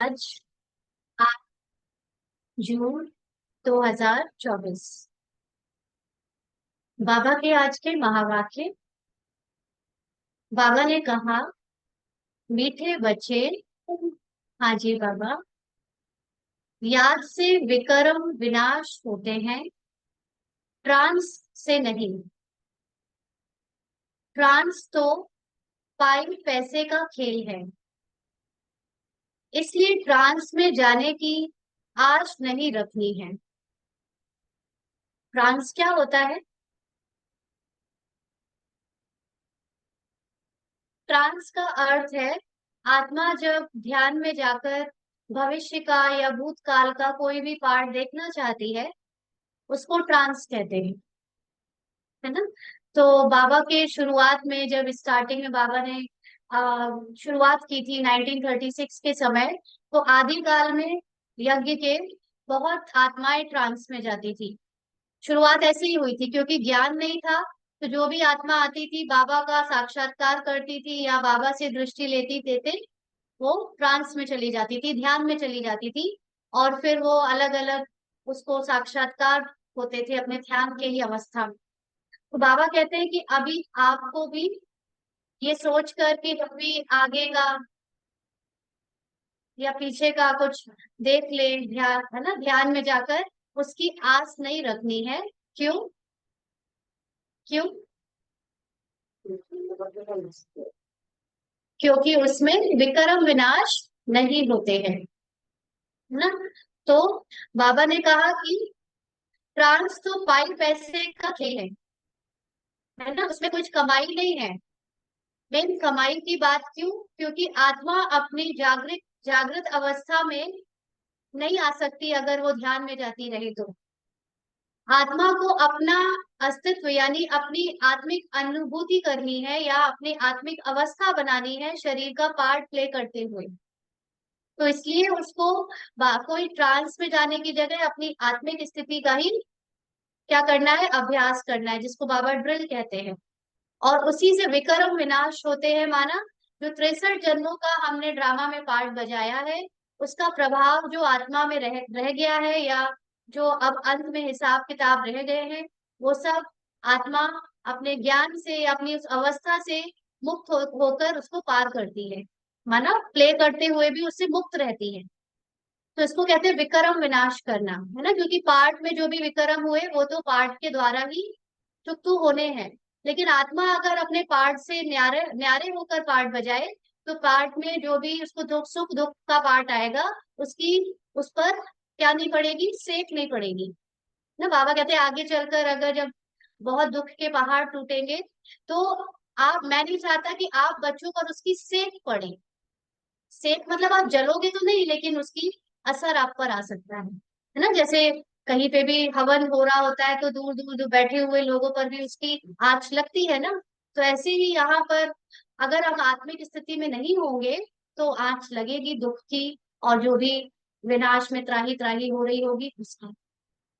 आज 8 जून 2024। बाबा के आज के महावाक्य। बाबा ने कहा, मीठे बच्चे। हाँ जी बाबा। याद से विकर्म विनाश होते हैं, ट्रांस से नहीं। ट्रांस तो पाई पैसे का खेल है, इसलिए ट्रांस में जाने की आश नहीं रखनी है। ट्रांस क्या होता है? ट्रांस का अर्थ है आत्मा जब ध्यान में जाकर भविष्य का या भूतकाल का कोई भी पार्ट देखना चाहती है, उसको ट्रांस कहते हैं, है ना। तो बाबा के शुरुआत में जब स्टार्टिंग में बाबा ने शुरुआत की थी 1936 के समय, तो आदि काल में यज्ञ के बहुत आत्माएं ट्रांस में जाती थी। शुरुआत ऐसे ही हुई थी क्योंकि ज्ञान नहीं था। तो जो भी आत्मा आती थी बाबा का साक्षात्कार करती थी या बाबा से दृष्टि लेती देते, वो ट्रांस में चली जाती थी, ध्यान में चली जाती थी। और फिर वो अलग अलग उसको साक्षात्कार होते थे अपने ध्यान के ही अवस्था में। तो बाबा कहते हैं कि अभी आपको भी ये सोच कर कि कभी आगे का या पीछे का कुछ देख ले, ध्यान है ना, ध्यान में जाकर उसकी आस नहीं रखनी है। क्यों? क्यों? क्योंकि उसमें विकर्म विनाश नहीं होते हैं, है ना। तो बाबा ने कहा कि ट्रांस तो पाई पैसे का खेल है ना, उसमें कुछ कमाई नहीं है। मेन कमाई की बात क्यों? क्योंकि आत्मा अपनी जागृत जागृत अवस्था में नहीं आ सकती अगर वो ध्यान में जाती रहे तो। आत्मा को अपना अस्तित्व यानी अपनी आत्मिक अनुभूति करनी है या अपनी आत्मिक अवस्था बनानी है शरीर का पार्ट प्ले करते हुए। तो इसलिए उसको कोई ट्रांस में जाने की जगह अपनी आत्मिक स्थिति का ही क्या करना है, अभ्यास करना है, जिसको बाबा ड्रिल कहते हैं। और उसी से विकर्म विनाश होते हैं, माना जो 63 जन्मों का हमने ड्रामा में पार्ट बजाया है, उसका प्रभाव जो आत्मा में रह गया है या जो अब अंत में हिसाब किताब रह गए हैं, वो सब आत्मा अपने ज्ञान से अपनी उस अवस्था से मुक्त होकर उसको पार करती है। माना प्ले करते हुए भी उससे मुक्त रहती है। तो इसको कहते हैं विकर्म विनाश करना, है ना। क्योंकि पार्ट में जो भी विकर्म हुए वो तो पार्ट के द्वारा ही चुकतू होने हैं। लेकिन आत्मा अगर अपने पार्ट से न्यारे न्यारे होकर पार्ट बजाए, तो पार्ट में जो भी उसको दुख सुख दुख का पार्ट आएगा, उसकी उस पर क्या नहीं पड़ेगी, सेक नहीं पड़ेगी ना। बाबा कहते हैं आगे चलकर अगर जब बहुत दुख के पहाड़ टूटेंगे, तो आप, मैं नहीं चाहता कि आप बच्चों पर उसकी सेक पड़े। सेक मतलब आप जलोगे तो नहीं, लेकिन उसकी असर आप पर आ सकता है ना। जैसे कहीं पे भी हवन हो रहा होता है तो दूर दूर जो बैठे हुए लोगों पर भी उसकी आंच लगती है ना। तो ऐसे ही यहाँ पर अगर हम आत्मिक स्थिति में नहीं होंगे तो आंच लगेगी दुख की, और जो भी विनाश में त्राही त्राही हो रही होगी उसकी।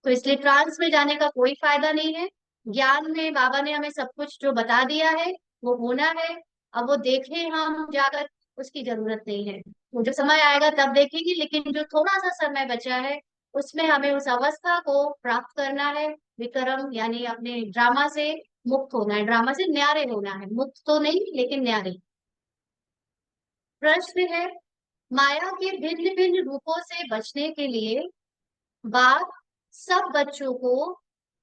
तो इसलिए ट्रांस में जाने का कोई फायदा नहीं है। ज्ञान में बाबा ने हमें सब कुछ जो बता दिया है वो होना है। अब वो देखें हम जाकर, उसकी जरूरत नहीं है। वो जो समय आएगा तब देखेंगे, लेकिन जो थोड़ा सा समय बचा है उसमें हमें उस अवस्था को प्राप्त करना है। विक्रम यानी अपने ड्रामा से मुक्त होना है, ड्रामा से न्यारे होना है, मुक्त तो नहीं लेकिन न्यारे। प्रश्न है, माया के भिन्न भिन्न रूपों से बचने के लिए बाप सब बच्चों को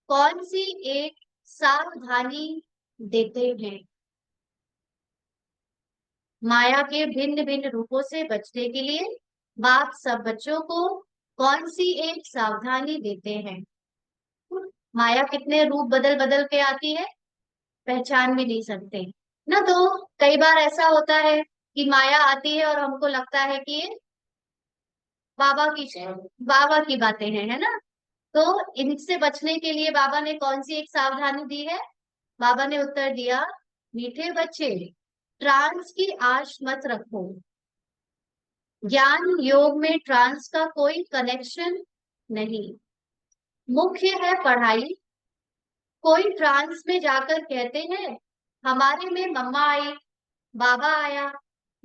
कौन सी एक सावधानी देते हैं? माया के भिन्न भिन्न रूपों से बचने के लिए बाप सब बच्चों को कौन सी एक सावधानी देते हैं? माया कितने रूप बदल बदल के आती है, पहचान भी नहीं सकते ना। तो कई बार ऐसा होता है कि माया आती है और हमको लगता है कि ये बाबा की बाबा की बातें हैं, है ना। तो इनसे बचने के लिए बाबा ने कौन सी एक सावधानी दी है? बाबा ने उत्तर दिया, मीठे बच्चे, ट्रांस की आश मत रखो। ज्ञान योग में ट्रांस का कोई कनेक्शन नहीं। मुख्य है पढ़ाई। कोई ट्रांस में जाकर कहते हैं हमारे में मम्मा आई, बाबा आया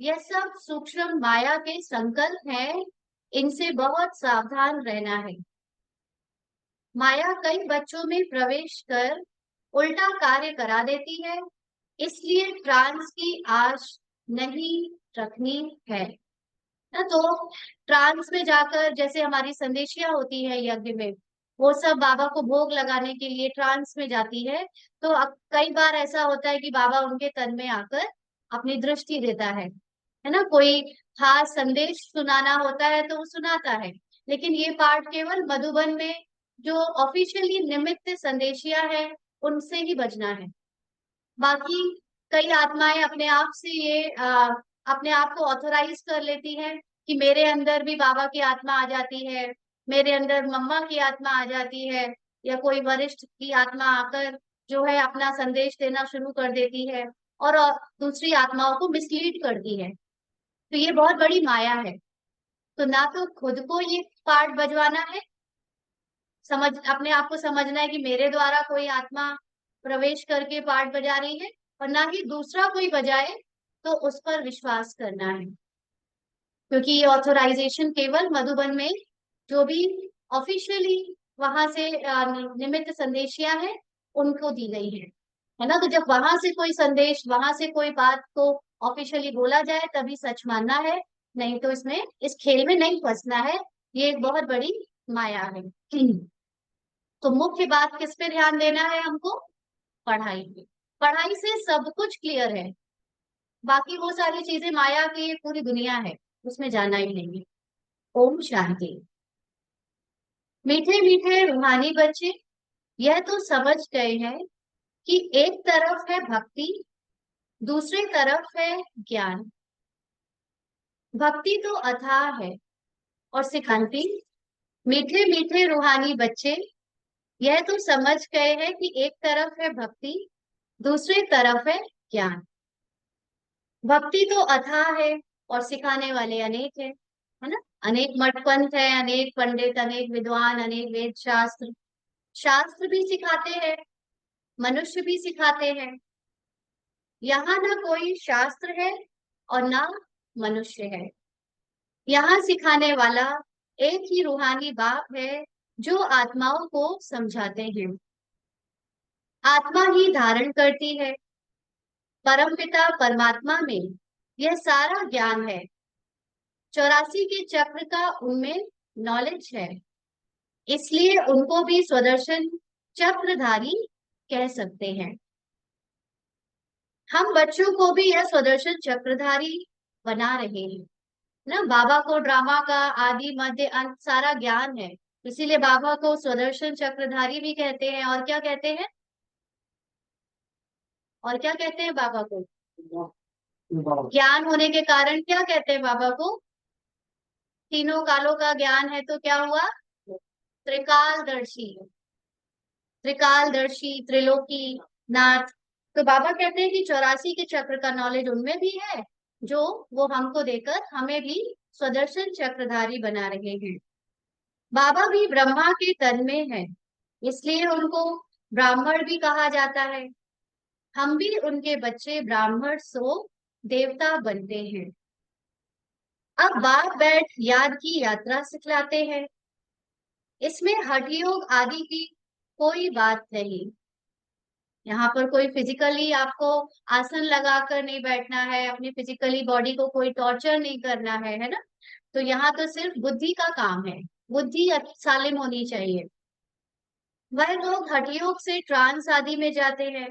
यह सब सूक्ष्म माया के संकल्प हैं, इनसे बहुत सावधान रहना है। माया कई बच्चों में प्रवेश कर उल्टा कार्य करा देती है, इसलिए ट्रांस की आश नहीं रखनी है ना। तो ट्रांस में जाकर जैसे हमारी संदेशिया होती है यज्ञ में, वो सब बाबा को भोग लगाने के लिए ट्रांस में जाती है। तो कई बार ऐसा होता है कि बाबा उनके तन में आकर अपनी दृष्टि देता है ना। कोई खास संदेश सुनाना होता है तो वो सुनाता है, लेकिन ये पाठ केवल मधुबन में जो ऑफिशियली निमित्त संदेशिया है उनसे ही बजना है। बाकी कई आत्माएं अपने आप से ये अपने आप को ऑथोराइज कर लेती हैं कि मेरे अंदर भी बाबा की आत्मा आ जाती है, मेरे अंदर मम्मा की आत्मा आ जाती है, या कोई वरिष्ठ की आत्मा आकर जो है अपना संदेश देना शुरू कर देती है और दूसरी आत्माओं को मिसलीड करती है। तो ये बहुत बड़ी माया है। तो ना तो खुद को ये पार्ट बजवाना है, समझ अपने आप को समझना है कि मेरे द्वारा कोई आत्मा प्रवेश करके पार्ट बजा रही है, और ना ही दूसरा कोई बजाए तो उस पर विश्वास करना है। क्योंकि ये ऑथोराइजेशन केवल मधुबन में जो भी ऑफिशियली वहां से निमित्त संदेशिया है उनको दी गई है ना। तो जब वहां से कोई संदेश, वहां से कोई बात को ऑफिशियली बोला जाए तभी सच मानना है, नहीं तो इसमें इस खेल में नहीं फंसना है। ये एक बहुत बड़ी माया है। तो मुख्य बात किस पे ध्यान देना है हमको? पढ़ाई पे। पढ़ाई से सब कुछ क्लियर है, बाकी वो सारी चीजें माया की ये पूरी दुनिया है, उसमें जाना ही नहीं है। ओम शांति। मीठे मीठे रूहानी बच्चे, यह तो समझ गए हैं कि एक तरफ है भक्ति, दूसरी तरफ है ज्ञान। भक्ति तो अथाह है और सिखाती। मीठे मीठे रूहानी बच्चे, यह तो समझ गए हैं कि एक तरफ है भक्ति, दूसरी तरफ है ज्ञान। भक्ति तो अथाह है और सिखाने वाले अनेक है ना। अनेक मठ पंथ है, अनेक पंडित, अनेक विद्वान, अनेक वेद शास्त्र। शास्त्र भी सिखाते हैं, मनुष्य भी सिखाते हैं। यहाँ ना कोई शास्त्र है और ना मनुष्य है। यहाँ सिखाने वाला एक ही रूहानी बाप है जो आत्माओं को समझाते हैं। आत्मा ही धारण करती है। परमपिता परमात्मा में यह सारा ज्ञान है। 84 के चक्र का उनमें नॉलेज है, इसलिए उनको भी स्वदर्शन चक्रधारी कह सकते हैं। हम बच्चों को भी यह स्वदर्शन चक्रधारी बना रहे हैं ना। बाबा को ड्रामा का आदि मध्य अंत सारा ज्ञान है, इसीलिए बाबा को स्वदर्शन चक्रधारी भी कहते हैं। और क्या कहते हैं? और क्या कहते हैं बाबा को? ज्ञान होने के कारण क्या कहते हैं बाबा को? तीनों कालों का ज्ञान है तो क्या हुआ? त्रिकालदर्शी। त्रिकालदर्शी, त्रिलोकी नाथ। तो बाबा कहते हैं कि 84 के चक्र का नॉलेज उनमें भी है, जो वो हमको देकर हमें भी स्वदर्शन चक्रधारी बना रहे हैं। बाबा भी ब्रह्मा के तन में है, इसलिए उनको ब्राह्मण भी कहा जाता है। हम भी उनके बच्चे ब्राह्मण सो देवता बनते हैं। अब बाप बैठ याद की यात्रा सिखलाते हैं। इसमें हठ योग आदि की कोई बात नहीं। यहाँ पर कोई फिजिकली आपको आसन लगाकर नहीं बैठना है, अपनी फिजिकली बॉडी को कोई टॉर्चर नहीं करना है ना। तो यहाँ तो सिर्फ बुद्धि का काम है, बुद्धि सालिम होनी चाहिए। वह लोग हठ योग से ट्रांस आदि में जाते हैं,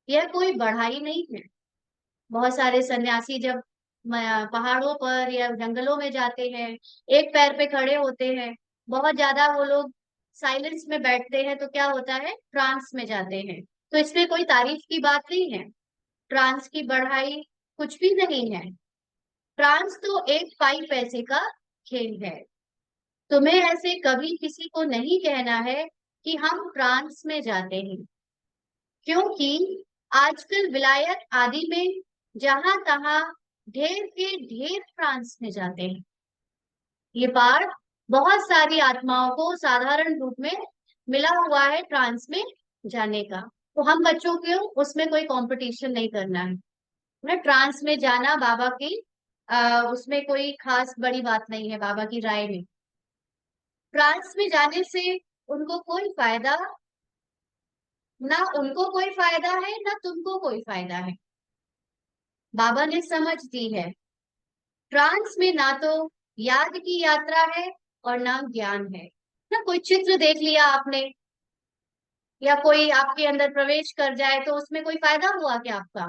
यह कोई बढ़ाई नहीं है। बहुत सारे सन्यासी जब पहाड़ों पर या जंगलों में जाते हैं, एक पैर पे खड़े होते हैं, बहुत ज्यादा वो लोग साइलेंस में बैठते हैं, तो क्या होता है? ट्रांस में जाते हैं। तो इसमें कोई तारीफ की बात नहीं है, ट्रांस की बढ़ाई कुछ भी नहीं है। ट्रांस तो एक पाई पैसे का खेल है। तुम्हें ऐसे कभी किसी को नहीं कहना है कि हम ट्रांस में जाते हैं, क्योंकि आजकल विलायत आदि में जहां तहां ढेर के ढेर ट्रांस में जाते हैं। ये पाठ बहुत सारी आत्माओं को साधारण रूप में मिला हुआ है ट्रांस में जाने का। तो हम बच्चों को उसमें कोई कंपटीशन नहीं करना है ना। ट्रांस में जाना बाबा की उसमें कोई खास बड़ी बात नहीं है बाबा की राय में। फ्रांस में जाने से उनको कोई फायदा, ना उनको कोई फायदा है ना तुमको कोई फायदा है। बाबा ने समझ दी है, फ्रांस में ना तो याद की यात्रा है और ना ज्ञान है। ना कोई चित्र देख लिया आपने या कोई आपके अंदर प्रवेश कर जाए तो उसमें कोई फायदा हुआ क्या आपका?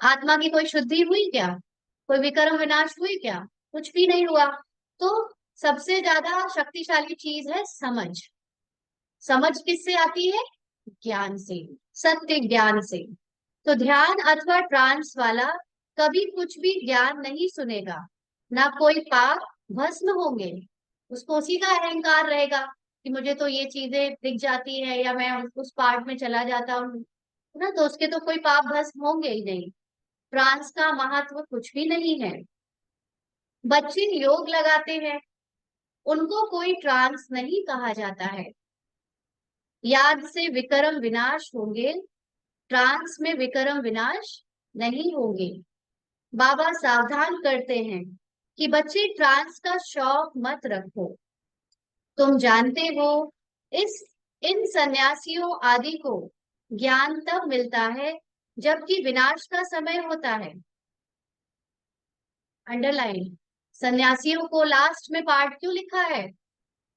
आत्मा की कोई शुद्धि हुई क्या? कोई विक्रम विनाश हुई क्या? कुछ भी नहीं हुआ। तो सबसे ज्यादा शक्तिशाली चीज है समझ। समझ किससे आती है? ज्ञान से, सत्य ज्ञान से। तो ध्यान अथवा ट्रांस वाला कभी कुछ भी ज्ञान नहीं सुनेगा। ना कोई पाप भस्म होंगे, उसको उसी का अहंकार रहेगा कि मुझे तो ये चीजें दिख जाती है या मैं उस पार्ट में चला जाता हूँ ना, तो उसके तो कोई पाप भस्म होंगे ही नहीं। ट्रांस का महत्व कुछ भी नहीं है। बच्चे योग लगाते हैं, उनको कोई ट्रांस नहीं कहा जाता है। याद से विक्रम विनाश होंगे, ट्रांस में विक्रम विनाश नहीं होंगे। बाबा सावधान करते हैं कि बच्चे ट्रांस का शौक मत रखो। तुम जानते हो, इस इन सन्यासियों आदि को ज्ञान तब मिलता है जबकि विनाश का समय होता है। अंडरलाइन। सन्यासियों को लास्ट में पार्ट क्यों लिखा है?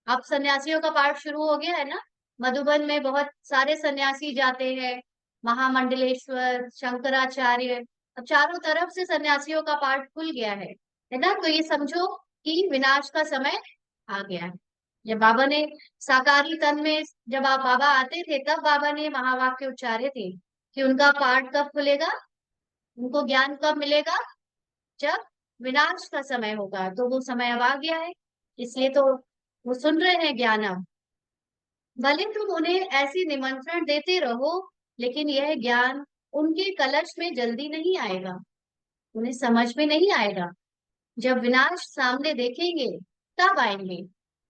अब सन्यासियों का पार्ट शुरू हो गया है ना। मधुबन में बहुत सारे सन्यासी जाते हैं, महामंडलेश्वर, शंकराचार्य, अब चारों तरफ से सन्यासियों का पार्ट खुल गया है ना। तो ये समझो कि विनाश का समय आ गया है। जब बाबा ने साकारी तन में, जब आप बाबा आते थे तब बाबा ने महावाक्य उच्चारे थे कि उनका पार्ट कब खुलेगा, उनको ज्ञान कब मिलेगा? जब विनाश का समय होगा। तो वो समय अब आ गया है, इसलिए तो वो सुन रहे हैं ज्ञान अब। भले तुम उन्हें ऐसी निमंत्रण देते रहो, लेकिन यह ज्ञान उनके कलश में जल्दी नहीं आएगा, उन्हें समझ में नहीं आएगा। जब विनाश सामने देखेंगे तब आएंगे।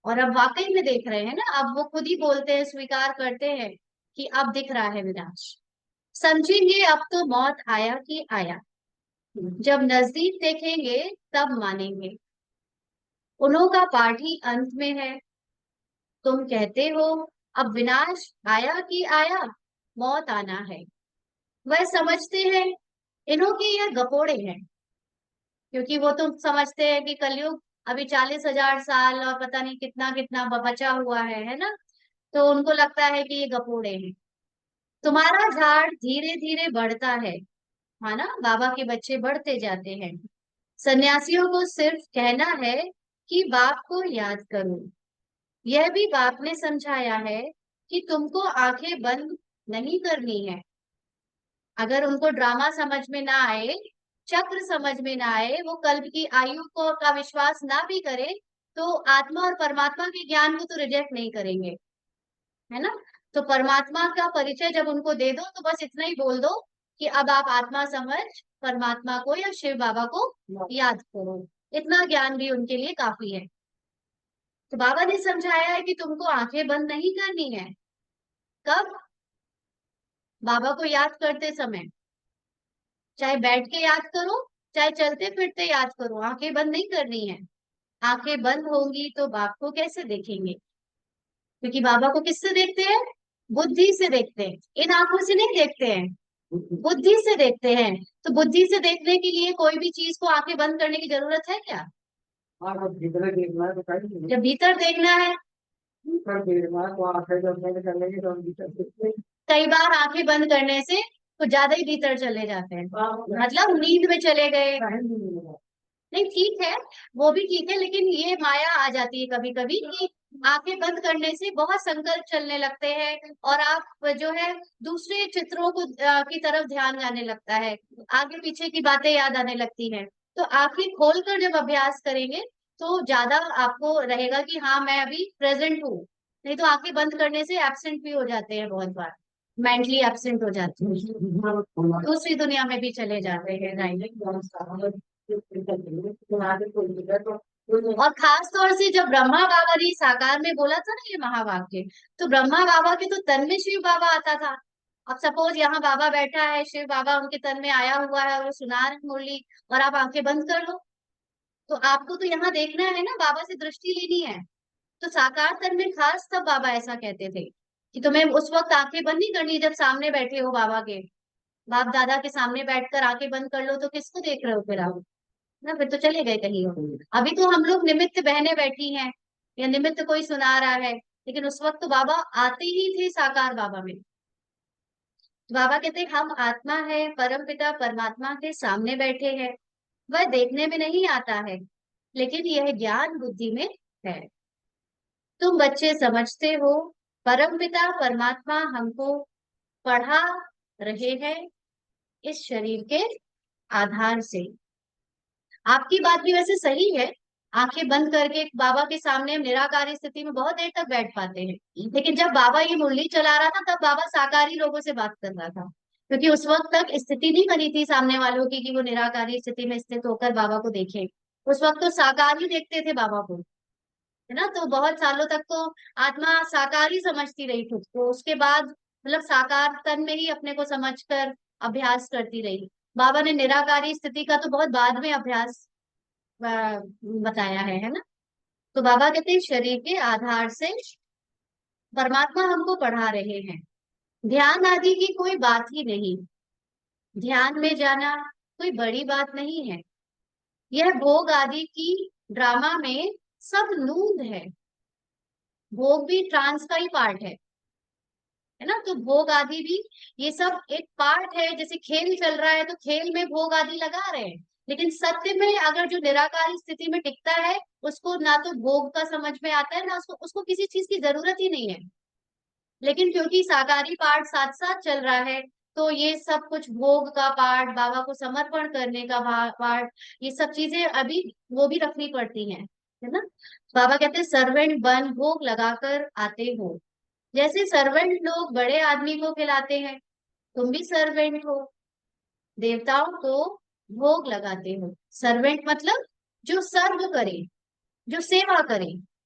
और अब वाकई में देख रहे हैं ना, अब वो खुद ही बोलते हैं, स्वीकार करते हैं कि अब दिख रहा है विनाश। समझेंगे अब तो मौत आया कि आया, जब नजदीक देखेंगे तब मानेंगे। उन्हों का पाठ ही अंत में है। तुम कहते हो अब विनाश आया कि आया, मौत आना है। वह समझते हैं इन्हों के ये गपोड़े हैं, क्योंकि वो तो समझते हैं कि कलयुग अभी 40,000 साल और पता नहीं कितना कितना बचा हुआ है ना। तो उनको लगता है कि ये गपोड़े हैं। तुम्हारा झाड़ धीरे धीरे बढ़ता है, है ना, बाबा के बच्चे बढ़ते जाते हैं। सन्यासियों को सिर्फ कहना है कि बाप को याद करो। यह भी बाप ने समझाया है कि तुमको आंखें बंद नहीं करनी है। अगर उनको ड्रामा समझ में ना आए, चक्र समझ में ना आए, वो कल्प की आयु को का विश्वास ना भी करे, तो आत्मा और परमात्मा के ज्ञान को तो रिजेक्ट नहीं करेंगे, है ना। तो परमात्मा का परिचय जब उनको दे दो तो बस इतना ही बोल दो कि अब आप आत्मा समझ परमात्मा को या शिव बाबा को याद करो। इतना ज्ञान भी उनके लिए काफी है। तो बाबा ने समझाया है कि तुमको आंखें बंद नहीं करनी है। कब? बाबा को याद करते समय। चाहे बैठ के याद करो, चाहे चलते फिरते याद करो, आंखें बंद नहीं करनी है। आंखें बंद होंगी तो बाप को कैसे देखेंगे? क्योंकि बाबा को किससे देखते हैं? बुद्धि से देखते हैं, इन आंखों से नहीं देखते हैं, बुद्धि से देखते हैं। तो बुद्धि से देखने के लिए कोई भी चीज को आंखें बंद करने की जरूरत है क्या? हाँ, जब भीतर देखना है तो जब भीतर देखना है, भीतर देखना है तो आंखें जब बंद करने तो हम भीतर देखते हैं। कई बार आंखें बंद करने से कुछ ज्यादा ही भीतर चले जाते हैं, मतलब नींद में चले गए। नहीं, ठीक है, वो भी ठीक है, लेकिन ये माया आ जाती है कभी कभी कि आंखें बंद करने से बहुत संकल्प चलने लगते हैं और आप जो है दूसरे चित्रों को की तरफ ध्यान जाने लगता है, आगे पीछे की बातें याद आने लगती हैं। तो आंखें खोलकर जब अभ्यास करेंगे तो ज्यादा आपको रहेगा कि हाँ मैं अभी प्रेजेंट हूँ। नहीं तो आंखें बंद करने से एब्सेंट भी हो जाते हैं, बहुत बार मेंटली एब्सेंट हो जाते हैं, दूसरी दुनिया में भी चले जाते हैं, राइट। और खास तौर से जब ब्रह्मा बाबा ने साकार में बोला था ना ये महावाक्य, तो ब्रह्मा बाबा के तो तन में शिव बाबा आता था। अब सपोज यहाँ बाबा बैठा है, शिव बाबा उनके तन में आया हुआ है और वो सुना रहे मुरली, और आप आंखें बंद कर लो, तो आपको तो यहाँ देखना है ना, बाबा से दृष्टि लेनी है। तो साकार तन में खास तब बाबा ऐसा कहते थे कि तुम्हें उस वक्त आंखें बंद नहीं करनी जब सामने बैठे हो बाबा के, बाप दादा के सामने बैठकर आंखें बंद कर लो तो किसको देख रहे हो फिर आप, ना फिर तो चले गए कहीं और। अभी तो हम लोग निमित्त बहने बैठी हैं या निमित्त कोई सुना रहा है, लेकिन उस वक्त तो बाबा आते ही थे साकार बाबा में। तो बाबा कहते हैं हम आत्मा है, परम पिता परमात्मा के सामने बैठे हैं। वह देखने में नहीं आता है, लेकिन यह ज्ञान बुद्धि में है। तुम बच्चे समझते हो, परम पिता परमात्मा हमको पढ़ा रहे हैं इस शरीर के आधार से। आपकी बात भी वैसे सही है, आंखें बंद करके बाबा के सामने हम निराकारी स्थिति में बहुत देर तक बैठ पाते हैं, लेकिन जब बाबा ये मुरली चला रहा था तब बाबा साकारी लोगों से बात कर रहा था, क्योंकि उस वक्त तक स्थिति नहीं बनी थी सामने वालों की कि वो निराकारी स्थिति में स्थित होकर बाबा को देखें। उस वक्त तो साकार ही देखते थे बाबा को, है ना। तो बहुत सालों तक तो आत्मा साकार ही समझती रही खुद को, उसके बाद मतलब साकार तन में ही अपने को समझकर अभ्यास करती रही। बाबा ने निराकारी स्थिति का तो बहुत बाद में अभ्यास बताया है ना। तो बाबा कहते हैं शरीर के आधार से परमात्मा हमको पढ़ा रहे हैं, ध्यान आदि की कोई बात ही नहीं। ध्यान में जाना कोई बड़ी बात नहीं है, यह भोग आदि की ड्रामा में सब नूंद है। भोग भी ट्रांस का ही पार्ट है ना। तो भोग आदि भी ये सब एक पार्ट है, जैसे खेल चल रहा है तो खेल में भोग आदि लगा रहे हैं, लेकिन सत्य में अगर जो निराकार स्थिति में टिकता है उसको ना तो भोग का समझ में आता है, ना उसको उसको किसी चीज की जरूरत ही नहीं है। लेकिन क्योंकि साकारी पार्ट साथ साथ चल रहा है, तो ये सब कुछ भोग का पार्ट, बाबा को समर्पण करने का पार्ट, ये सब चीजें अभी वो भी रखनी पड़ती हैं, है ना। बाबा कहते हैं सर्वेंट बन भोग लगाकर आते हो, जैसे सर्वेंट लोग बड़े आदमी को खिलाते हैं, तुम भी सर्वेंट हो, देवताओं को भोग लगाते हो। सर्वेंट मतलब जो सर्व करे, जो सेवा करे,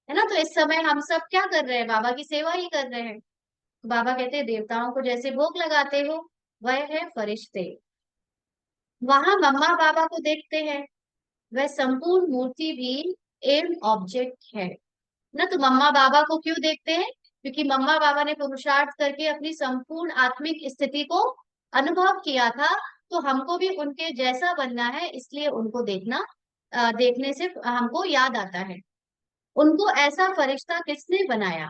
है ना। तो इस समय हम सब क्या कर रहे हैं, बाबा की सेवा ही कर रहे हैं। तो बाबा कहते हैं देवताओं को जैसे भोग लगाते हो, वह है फरिश्ते। वहां मम्मा बाबा को देखते हैं, वह संपूर्ण मूर्ति भी एम ऑब्जेक्ट है ना। तो मम्मा बाबा को क्यों देखते हैं, क्योंकि मम्मा बाबा ने पुरुषार्थ करके अपनी संपूर्ण आत्मिक स्थिति को अनुभव किया था, तो हमको भी उनके जैसा बनना है, इसलिए उनको देखना, देखने से हमको याद आता है उनको ऐसा फरिश्ता किसने बनाया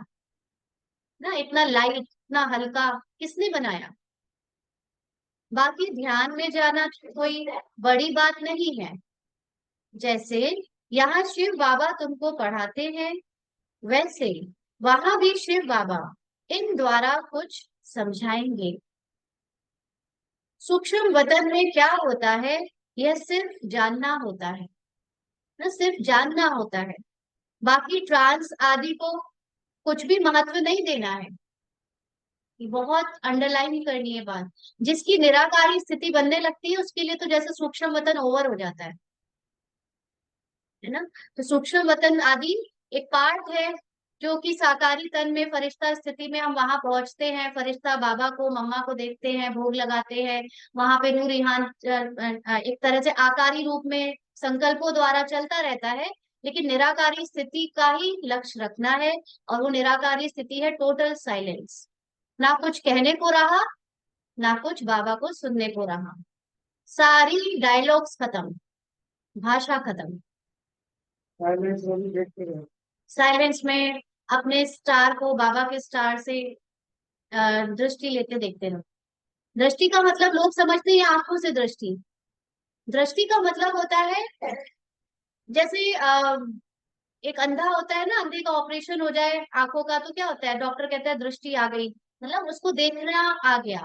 ना, इतना लाइट इतना हल्का किसने बनाया। बाकी ध्यान में जाना कोई बड़ी बात नहीं है, जैसे यहाँ शिव बाबा तुमको पढ़ाते हैं, वैसे वहां भी शिव बाबा इन द्वारा कुछ समझाएंगे। सूक्ष्म वतन में क्या होता है, यह सिर्फ जानना होता है ना, सिर्फ जानना होता है। बाकी ट्रांस आदि को कुछ भी महत्व नहीं देना है। ये बहुत अंडरलाइन करनी है बात, जिसकी निराकारी स्थिति बनने लगती है उसके लिए तो जैसे सूक्ष्म वतन ओवर हो जाता है ना। तो सूक्ष्म वतन आदि एक पार्ट है, जो कि साकारी तन में फरिश्ता स्थिति में हम वहां पहुंचते हैं, फरिश्ता बाबा को मम्मा को देखते हैं, भोग लगाते हैं, वहां पे नूर रिहान एक तरह से आकारी रूप में संकल्पों द्वारा चलता रहता है। लेकिन निराकारी स्थिति का ही लक्ष्य रखना है, और वो निराकारी स्थिति है टोटल साइलेंस, ना कुछ कहने को रहा, ना कुछ बाबा को सुनने को रहा, सारी डायलॉग्स खत्म, भाषा खत्म। साइलेंस में भी देखते रहो, साइलेंस में अपने स्टार को बाबा के स्टार से दृष्टि लेते देखते रहो। दृष्टि का मतलब लोग समझते हैं आंखों से दृष्टि, दृष्टि का मतलब होता है जैसे एक अंधा होता है ना, अंधे का ऑपरेशन हो जाए आंखों का तो क्या होता है, डॉक्टर कहता है दृष्टि आ गई, मतलब उसको देखना आ गया।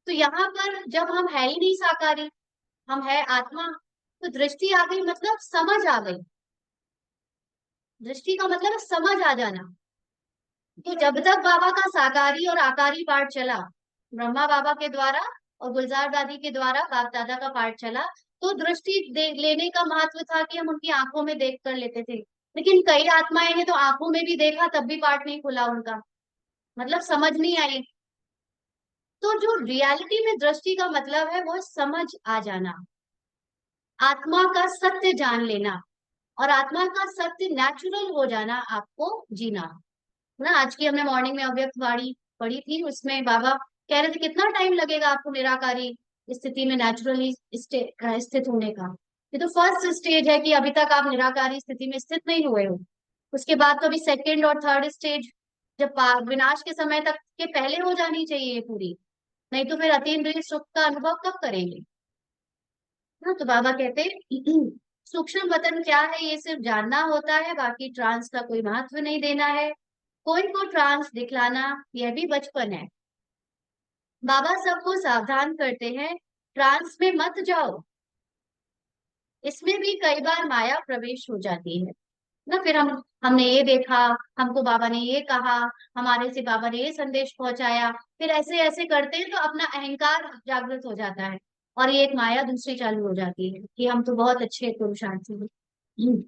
तो यहाँ पर जब हम है ही नहीं साकारी, हम है आत्मा, तो दृष्टि आ गई मतलब समझ आ गई। दृष्टि का मतलब है समझ आ जाना। तो जब तक बाबा का साकारी और आकारी पाठ चला, ब्रह्मा बाबा के द्वारा और गुलजार दादी के द्वारा बाप दादा का पाठ चला, तो दृष्टि लेने का महत्व था कि हम उनकी आंखों में देख कर लेते थे। लेकिन कई आत्माएं हैं तो आंखों में भी देखा तब भी पाठ नहीं खुला उनका, मतलब समझ नहीं आई। तो जो रियलिटी में दृष्टि का मतलब है वो समझ आ जाना, आत्मा का सत्य जान लेना, और आत्मा का सत्य नेचुरल हो जाना आपको जीना ना। आज की हमने मॉर्निंग में अव्यक्त वाणी पढ़ी थी, उसमें बाबा कह रहे थे कितना टाइम लगेगा आपको निराकारी स्थिति में नेचुरली स्थित होने का। ये तो फर्स्ट स्टेज है कि अभी तक आप निराकारी स्थिति में स्थित नहीं हुए हो। उसके बाद तो अभी सेकेंड और थर्ड स्टेज जब विनाश के समय तक के पहले हो जानी चाहिए पूरी, नहीं तो फिर अतीन्द्रिय सुख का अनुभव कब करेंगे। हाँ, तो बाबा कहते सूक्ष्म वतन क्या है ये सिर्फ जानना होता है, बाकी ट्रांस का कोई महत्व नहीं देना है। कोई को ट्रांस दिखलाना यह भी बचपन है। बाबा सबको सावधान करते हैं, ट्रांस में मत जाओ, इसमें भी कई बार माया प्रवेश हो जाती है ना। फिर हमने ये देखा, हमको बाबा ने ये कहा, हमारे से बाबा ने ये संदेश पहुंचाया, फिर ऐसे ऐसे करते हैं तो अपना अहंकार जागृत हो जाता है और ये एक माया दूसरी चालू हो जाती है कि हम तो बहुत अच्छे पुरुषार्थी हैं।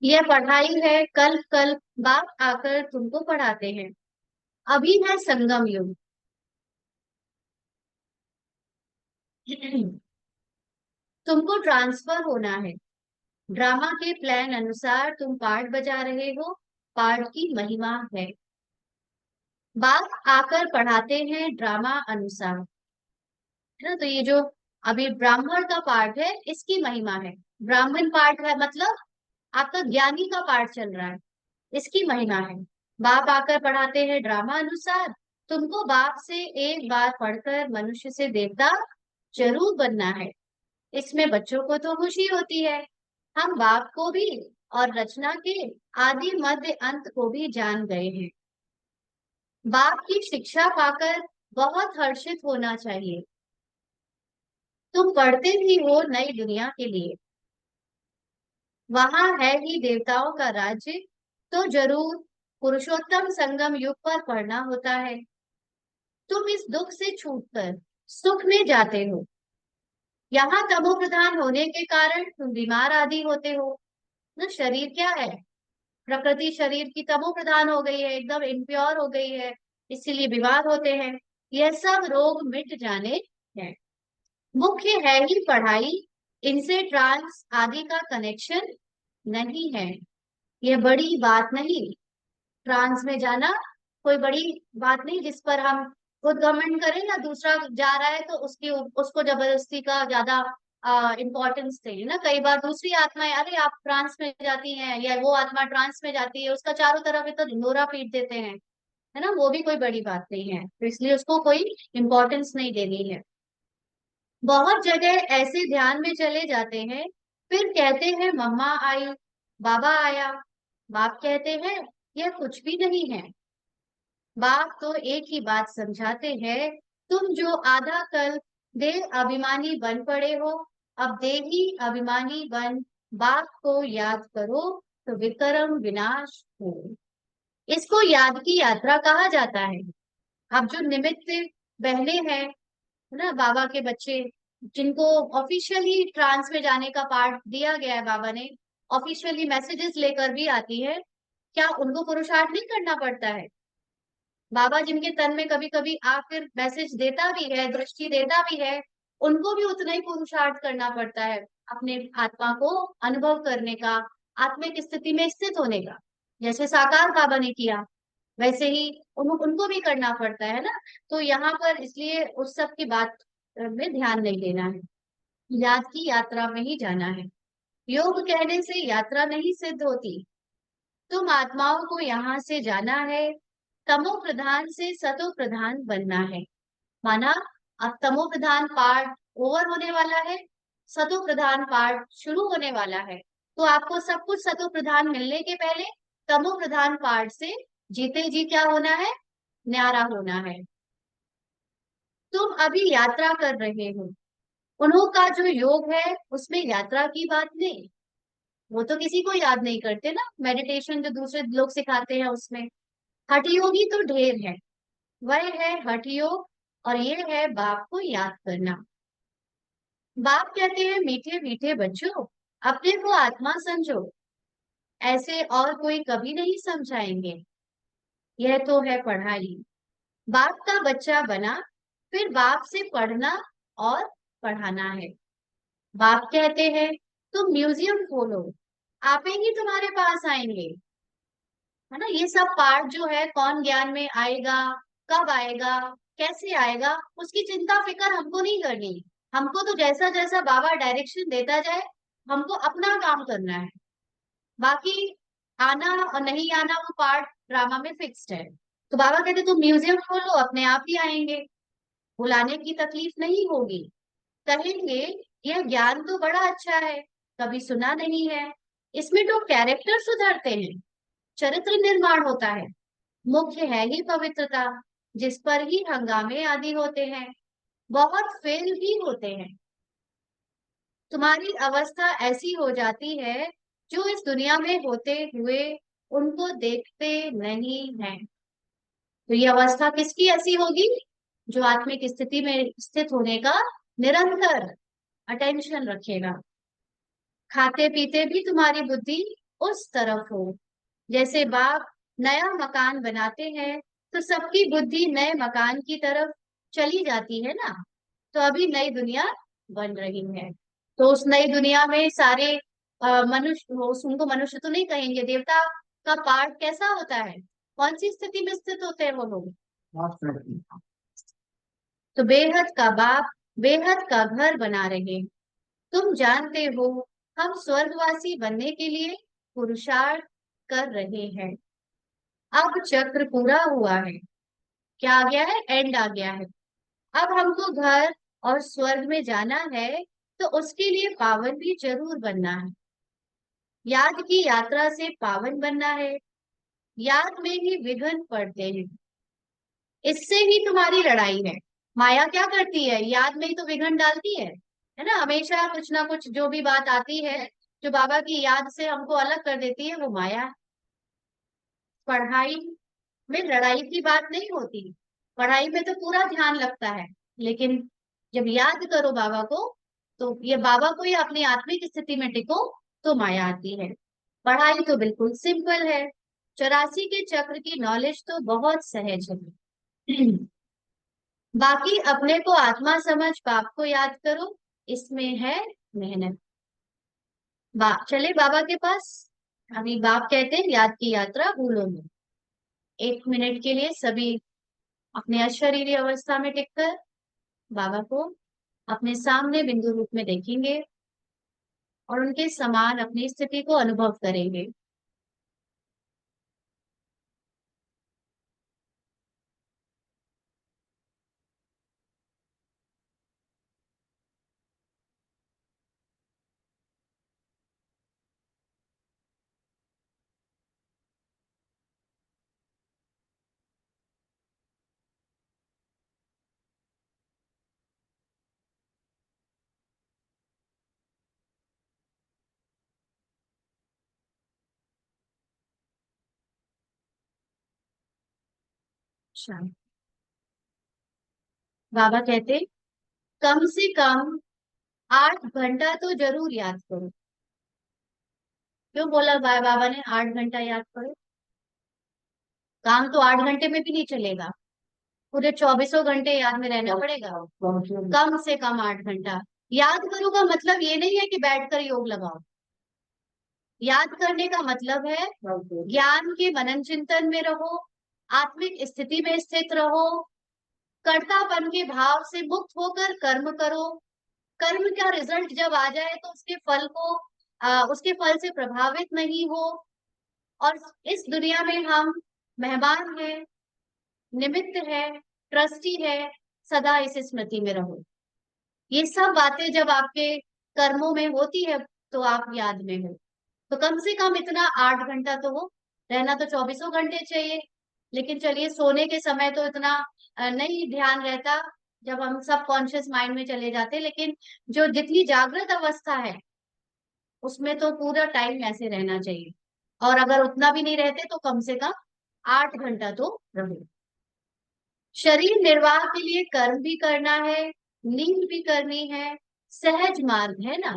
यह पढ़ाई है, कल कल बाप आकर तुमको पढ़ाते हैं। अभी है संगम युग। तुमको ट्रांसफर होना है, ड्रामा के प्लान अनुसार तुम पार्ट बजा रहे हो, पार्ट की महिमा है। बाप आकर पढ़ाते हैं ड्रामा अनुसार, है ना। तो ये जो अभी ब्राह्मण का पार्ट है इसकी महिमा है। ब्राह्मण पार्ट है मतलब आपका ज्ञानी का पार्ट चल रहा है, इसकी महिमा है। बाप आकर पढ़ाते हैं ड्रामा अनुसार, तुमको बाप से एक बार पढ़कर मनुष्य से देवता जरूर बनना है। इसमें बच्चों को तो खुशी होती है, हम बाप को भी और रचना के आदि मध्य अंत को भी जान गए हैं। बाप की शिक्षा पाकर बहुत हर्षित होना चाहिए। तुम पढ़ते भी हो नई दुनिया के लिए, वहां है ही देवताओं का राज्य, तो जरूर पुरुषोत्तम संगम युग पर पढ़ना होता है। तुम इस दुख से छूटकर सुख में जाते हो, यहाँ तमो प्रधान होने के कारण तुम बीमार आदि होते हो ना। शरीर क्या है, प्रकृति शरीर की तमो प्रधान हो गई है, एकदम इम्प्योर हो गई है, इसीलिए बीमार होते हैं। यह सब रोग मिट जाने हैं। मुख्य है ही पढ़ाई, इनसे ट्रांस आदि का कनेक्शन नहीं है। यह बड़ी बात नहीं, ट्रांस में जाना कोई बड़ी बात नहीं जिस पर हम खुद घमंड करें या दूसरा जा रहा है तो उसकी उसको जबरदस्ती का ज्यादा इम्पोर्टेंस दें ना। कई बार दूसरी आत्माएं अरे आप ट्रांस में जाती हैं या वो आत्मा ट्रांस में जाती है, उसका चारों तरफ इतना ढिंढोरा पीट देते हैं, है ना। वो भी कोई बड़ी बात नहीं है, तो इसलिए उसको कोई इम्पोर्टेंस नहीं देनी है। बहुत जगह ऐसे ध्यान में चले जाते हैं, फिर कहते हैं मम्मा आई, बाबा आया। बाप कहते हैं यह कुछ भी नहीं है। बाप तो एक ही बात समझाते हैं, तुम जो आधा कल देह अभिमानी बन पड़े हो, अब देही अभिमानी बन बाप को याद करो तो विक्रम विनाश हो। इसको याद की यात्रा कहा जाता है। अब जो निमित्त बहने हैं, है ना, बाबा के बच्चे जिनको ऑफिशियली ट्रांस में जाने का पार्ट दिया गया है, बाबा ने ऑफिशियली मैसेजेस लेकर भी आती है, क्या उनको पुरुषार्थ नहीं करना पड़ता है। बाबा जिनके तन में कभी कभी आकर मैसेज देता भी है, दृष्टि देता भी है, उनको भी उतना ही पुरुषार्थ करना पड़ता है अपने आत्मा को अनुभव करने का, आत्मिक स्थिति में स्थित होने का। जैसे साकार बाबा ने किया वैसे ही उनको भी करना पड़ता है ना। तो यहाँ पर इसलिए उस सब की बात में ध्यान नहीं देना है, याद की यात्रा में ही जाना है। योग कहने से यात्रा नहीं सिद्ध होती, तुम आत्माओं को यहाँ से जाना है, तमो प्रधान से सतो प्रधान बनना है। माना अब तमो प्रधान पार्ट ओवर होने वाला है, सतो प्रधान पार्ट शुरू होने वाला है, तो आपको सब कुछ सतो प्रधान मिलने के पहले तमो प्रधान पार्ट से जीते जी क्या होना है, न्यारा होना है। तुम अभी यात्रा कर रहे हो, उन्हों का जो योग है उसमें यात्रा की बात नहीं। वो तो किसी को याद नहीं करते ना, मेडिटेशन जो दूसरे लोग सिखाते हैं उसमें। हठ योगी तो ढेर है, वह है हठ योग, और ये है बाप को याद करना। बाप कहते हैं मीठे मीठे बच्चों, अपने को आत्मा समझो, ऐसे और कोई कभी नहीं समझाएंगे। यह तो है पढ़ाई। बाप का बच्चा बना, फिर बाप से पढ़ना और पढ़ाना है। बाप कहते हैं तुम म्यूजियम खोलो, आप ही तुम्हारे पास आएंगे। है ना, ये सब पार्ट जो है कौन ज्ञान में आएगा, कब आएगा, कैसे आएगा, उसकी चिंता फिक्र हमको नहीं करनी। हमको तो जैसा जैसा बाबा डायरेक्शन देता जाए, हमको अपना काम करना है। बाकी आना और नहीं आना वो पार्ट ड्रामा में फिक्स्ड है। तो बाबा कहते तुम म्यूजियम खोलो, अपने आप ही आएंगे, बुलाने की तकलीफ नहीं होगी। कहेंगे यह ज्ञान तो बड़ा अच्छा है, कभी सुना नहीं है, इसमें तो कैरेक्टर सुधरते हैं, चरित्र निर्माण होता है, मुख्य है ही पवित्रता, जिस पर ही हंगामे आदि होते हैं, बहुत फेल भी होते हैं। तुम्हारी अवस्था ऐसी हो जाती है, जो इस दुनिया में होते हुए उनको देखते नहीं है। तो ये अवस्था किसकी ऐसी होगी? जो आत्मिक स्थिति में स्थित होने का निरंतर अटेंशन रखेगा। खाते पीते भी तुम्हारी बुद्धि उस तरफ हो। जैसे बाप नया मकान बनाते हैं, तो सबकी बुद्धि नए मकान की तरफ चली जाती है ना। तो अभी नई दुनिया बन रही है। तो उस नई दुनिया में सारे मनुष्य हो, उनको मनुष्य तो नहीं कहेंगे, देवता का पार्ट कैसा होता है, कौन सी स्थिति में स्थित होते हैं वो लोग? तो बेहद का बाप बेहद का घर बना रहे। तुम जानते हो, हम स्वर्गवासी बनने के लिए पुरुषार्थ कर रहे हैं। अब चक्र पूरा हुआ है। क्या आ गया है? एंड आ गया है। अब हमको घर और स्वर्ग में जाना है, तो उसके लिए पावन भी जरूर बनना है। याद की यात्रा से पावन बनना है। याद में ही विघ्न पड़ते हैं, इससे ही तुम्हारी लड़ाई है। माया क्या करती है? याद में ही तो विघ्न डालती है ना। हमेशा कुछ ना कुछ जो भी बात आती है, जो बाबा की याद से हमको अलग कर देती है, वो माया है। पढ़ाई में लड़ाई की बात नहीं होती, पढ़ाई में तो पूरा ध्यान लगता है, लेकिन जब याद करो बाबा को, तो ये बाबा को या अपनी आत्मिक स्थिति में टिको, तो माया आती है। पढ़ाई तो बिल्कुल सिंपल है, 84 के चक्र की नॉलेज तो बहुत सहज है। बाकी अपने को आत्मा समझ बाप को याद करो, इसमें है मेहनत। चले बाबा के पास। अभी बाप कहते हैं याद की यात्रा भूलो मत। 1 मिनट के लिए सभी अपने अशरीरी अवस्था में टिककर बाबा को अपने सामने बिंदु रूप में देखेंगे और उनके समान अपनी स्थिति को अनुभव करेंगे। अच्छा, बाबा कहते कम से कम 8 घंटा तो जरूर याद करो। क्यों बोला बाबा ने 8 घंटा याद करो? काम तो 8 घंटे में भी नहीं चलेगा, पूरे 24 घंटे याद में रहना पड़ेगा। कम से कम 8 घंटा याद करो का मतलब ये नहीं है कि बैठकर योग लगाओ। याद करने का मतलब है ज्ञान के मनन चिंतन में रहो, आत्मिक स्थिति में स्थित रहो, कर्तापन के भाव से मुक्त होकर कर्म करो। कर्म का रिजल्ट जब आ जाए तो उसके फल से प्रभावित नहीं हो। और इस दुनिया में हम मेहमान हैं, निमित्त है, ट्रस्टी है, सदा इस स्मृति में रहो। ये सब बातें जब आपके कर्मों में होती है, तो आप याद में हो। तो कम से कम इतना 8 घंटा तो हो। रहना तो 24 घंटे चाहिए, लेकिन चलिए सोने के समय तो इतना नहीं ध्यान रहता, जब हम सब कॉन्शियस माइंड में चले जाते, लेकिन जो जितनी जागृत अवस्था है, उसमें तो पूरा टाइम ऐसे रहना चाहिए। और अगर उतना भी नहीं रहते, तो कम से कम 8 घंटा तो रहो। शरीर निर्वाह के लिए कर्म भी करना है, नींद भी करनी है, सहज मार्ग है ना।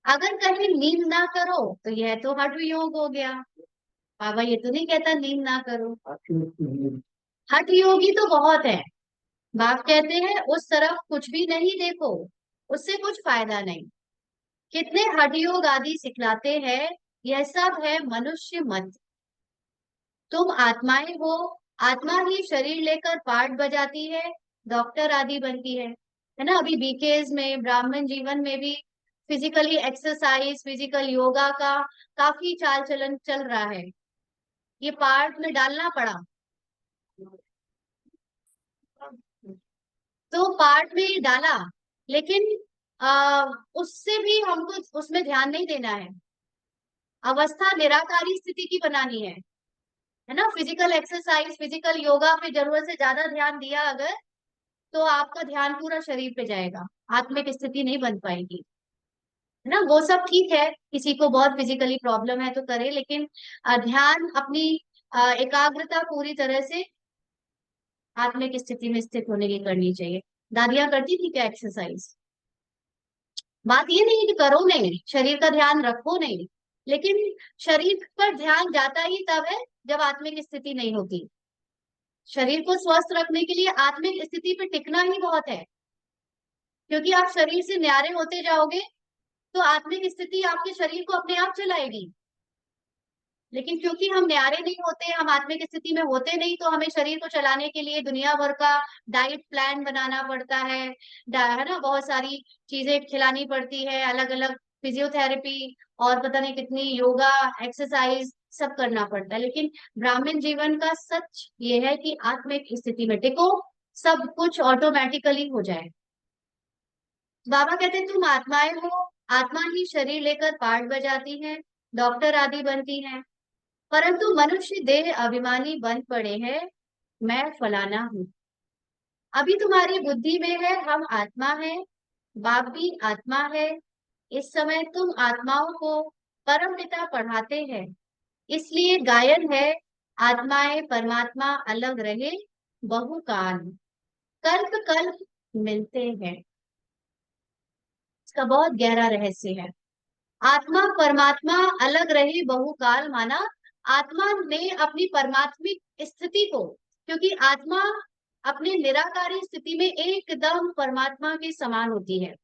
अगर कहीं नींद ना करो, तो यह तो हठ योग हो गया। बाबा ये तो नहीं कहता नींद ना करो। हठ योगी तो बहुत है। बाप कहते हैं उस तरफ कुछ भी नहीं देखो, उससे कुछ फायदा नहीं। कितने हठ योग आदि सिखलाते हैं, यह सब है मनुष्य मत। तुम आत्माएं हो, आत्मा ही शरीर लेकर पाठ बजाती है, डॉक्टर आदि बनती है ना। अभी बीकेएस में, ब्राह्मण जीवन में भी फिजिकली एक्सरसाइज, फिजिकल योगा का काफी चाल चलन चल रहा है। ये पार्ट में डालना पड़ा, तो पार्ट में डाला, लेकिन उससे भी हमको उसमें ध्यान नहीं देना है। अवस्था निराकारी स्थिति की बनानी है ना। फिजिकल एक्सरसाइज, फिजिकल योगा पे जरूरत से ज्यादा ध्यान दिया अगर, तो आपका ध्यान पूरा शरीर पे जाएगा, आत्मिक स्थिति नहीं बन पाएगी, है ना। वो सब ठीक है, किसी को बहुत फिजिकली प्रॉब्लम है तो करे, लेकिन ध्यान अपनी एकाग्रता पूरी तरह से आत्मिक स्थिति में स्थित होने की करनी चाहिए। दादियां करती थी क्या एक्सरसाइज? बात ये नहीं कि करो नहीं, शरीर का ध्यान रखो नहीं, लेकिन शरीर पर ध्यान जाता ही तब है जब आत्मिक स्थिति नहीं होती। शरीर को स्वस्थ रखने के लिए आत्मिक स्थिति पे टिकना ही बहुत है, क्योंकि आप शरीर से न्यारे होते जाओगे तो आत्मिक स्थिति आपके शरीर को अपने आप चलाएगी। लेकिन क्योंकि हम न्यारे नहीं होते, हम आत्मिक स्थिति में होते नहीं, तो हमें शरीर को चलाने के लिए दुनिया भर का डाइट प्लान बनाना पड़ता है ना। बहुत सारी चीजें खिलानी पड़ती है, अलग अलग फिजियोथेरेपी और पता नहीं कितनी योगा एक्सरसाइज सब करना पड़ता है। लेकिन ब्राह्मण जीवन का सच ये है कि आत्मिक स्थिति में टिको, सब कुछ ऑटोमेटिकली हो जाए। बाबा कहते हैं तुम आत्माएं हो, आत्मा ही शरीर लेकर पार्ट बजाती है, डॉक्टर आदि बनती है, परंतु मनुष्य देह अभिमानी बन पड़े हैं, मैं फलाना हूँ। अभी तुम्हारी बुद्धि में है हम आत्मा है, बाप भी आत्मा है। इस समय तुम आत्माओं को परम पिता पढ़ाते हैं, इसलिए गायन है, आत्माएं परमात्मा अलग रहे बहुकाल, कल्प कल्प मिलते हैं। इसका बहुत गहरा रहस्य है। आत्मा परमात्मा अलग रहे बहुकाल, माना आत्मा ने अपनी परमात्मिक स्थिति को, क्योंकि आत्मा अपने निराकारी स्थिति में एकदम परमात्मा के समान होती है,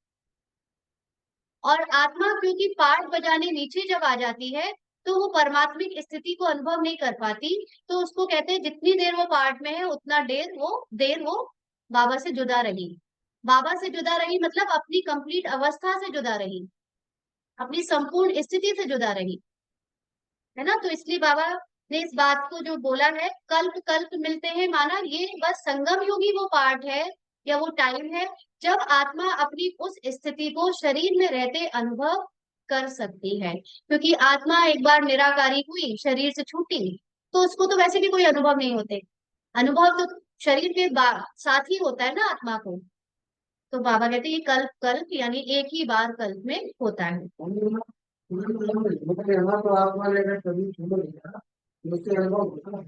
और आत्मा क्योंकि पाठ बजाने नीचे जब आ जाती है तो वो परमात्मिक स्थिति को अनुभव नहीं कर पाती। तो उसको कहते हैं जितनी देर वो पाठ में है उतना देर वो बाबा से जुदा रही। बाबा से जुदा रही मतलब अपनी कंप्लीट अवस्था से जुदा रही, अपनी संपूर्ण स्थिति से जुदा रही, है ना। तो इसलिए बाबा ने इस बात को जो बोला है, कल्प कल्प मिलते हैं, माना ये बस संगम युगी वो पार्ट है या वो टाइम है जब आत्मा अपनी उस स्थिति को शरीर में रहते अनुभव कर सकती है। क्योंकि आत्मा एक बार निराकारी हुई, शरीर से छूटी, तो उसको तो वैसे भी कोई अनुभव नहीं होते। अनुभव तो शरीर के साथ ही होता है ना आत्मा को। तो बाबा कहते हैं ये कल्प कल्प यानी एक ही बार कल्प में होता है। मतलब यहाँ तो आत्मा लेकर कभी छोड़ दिया, मुझसे अनुभव होता है।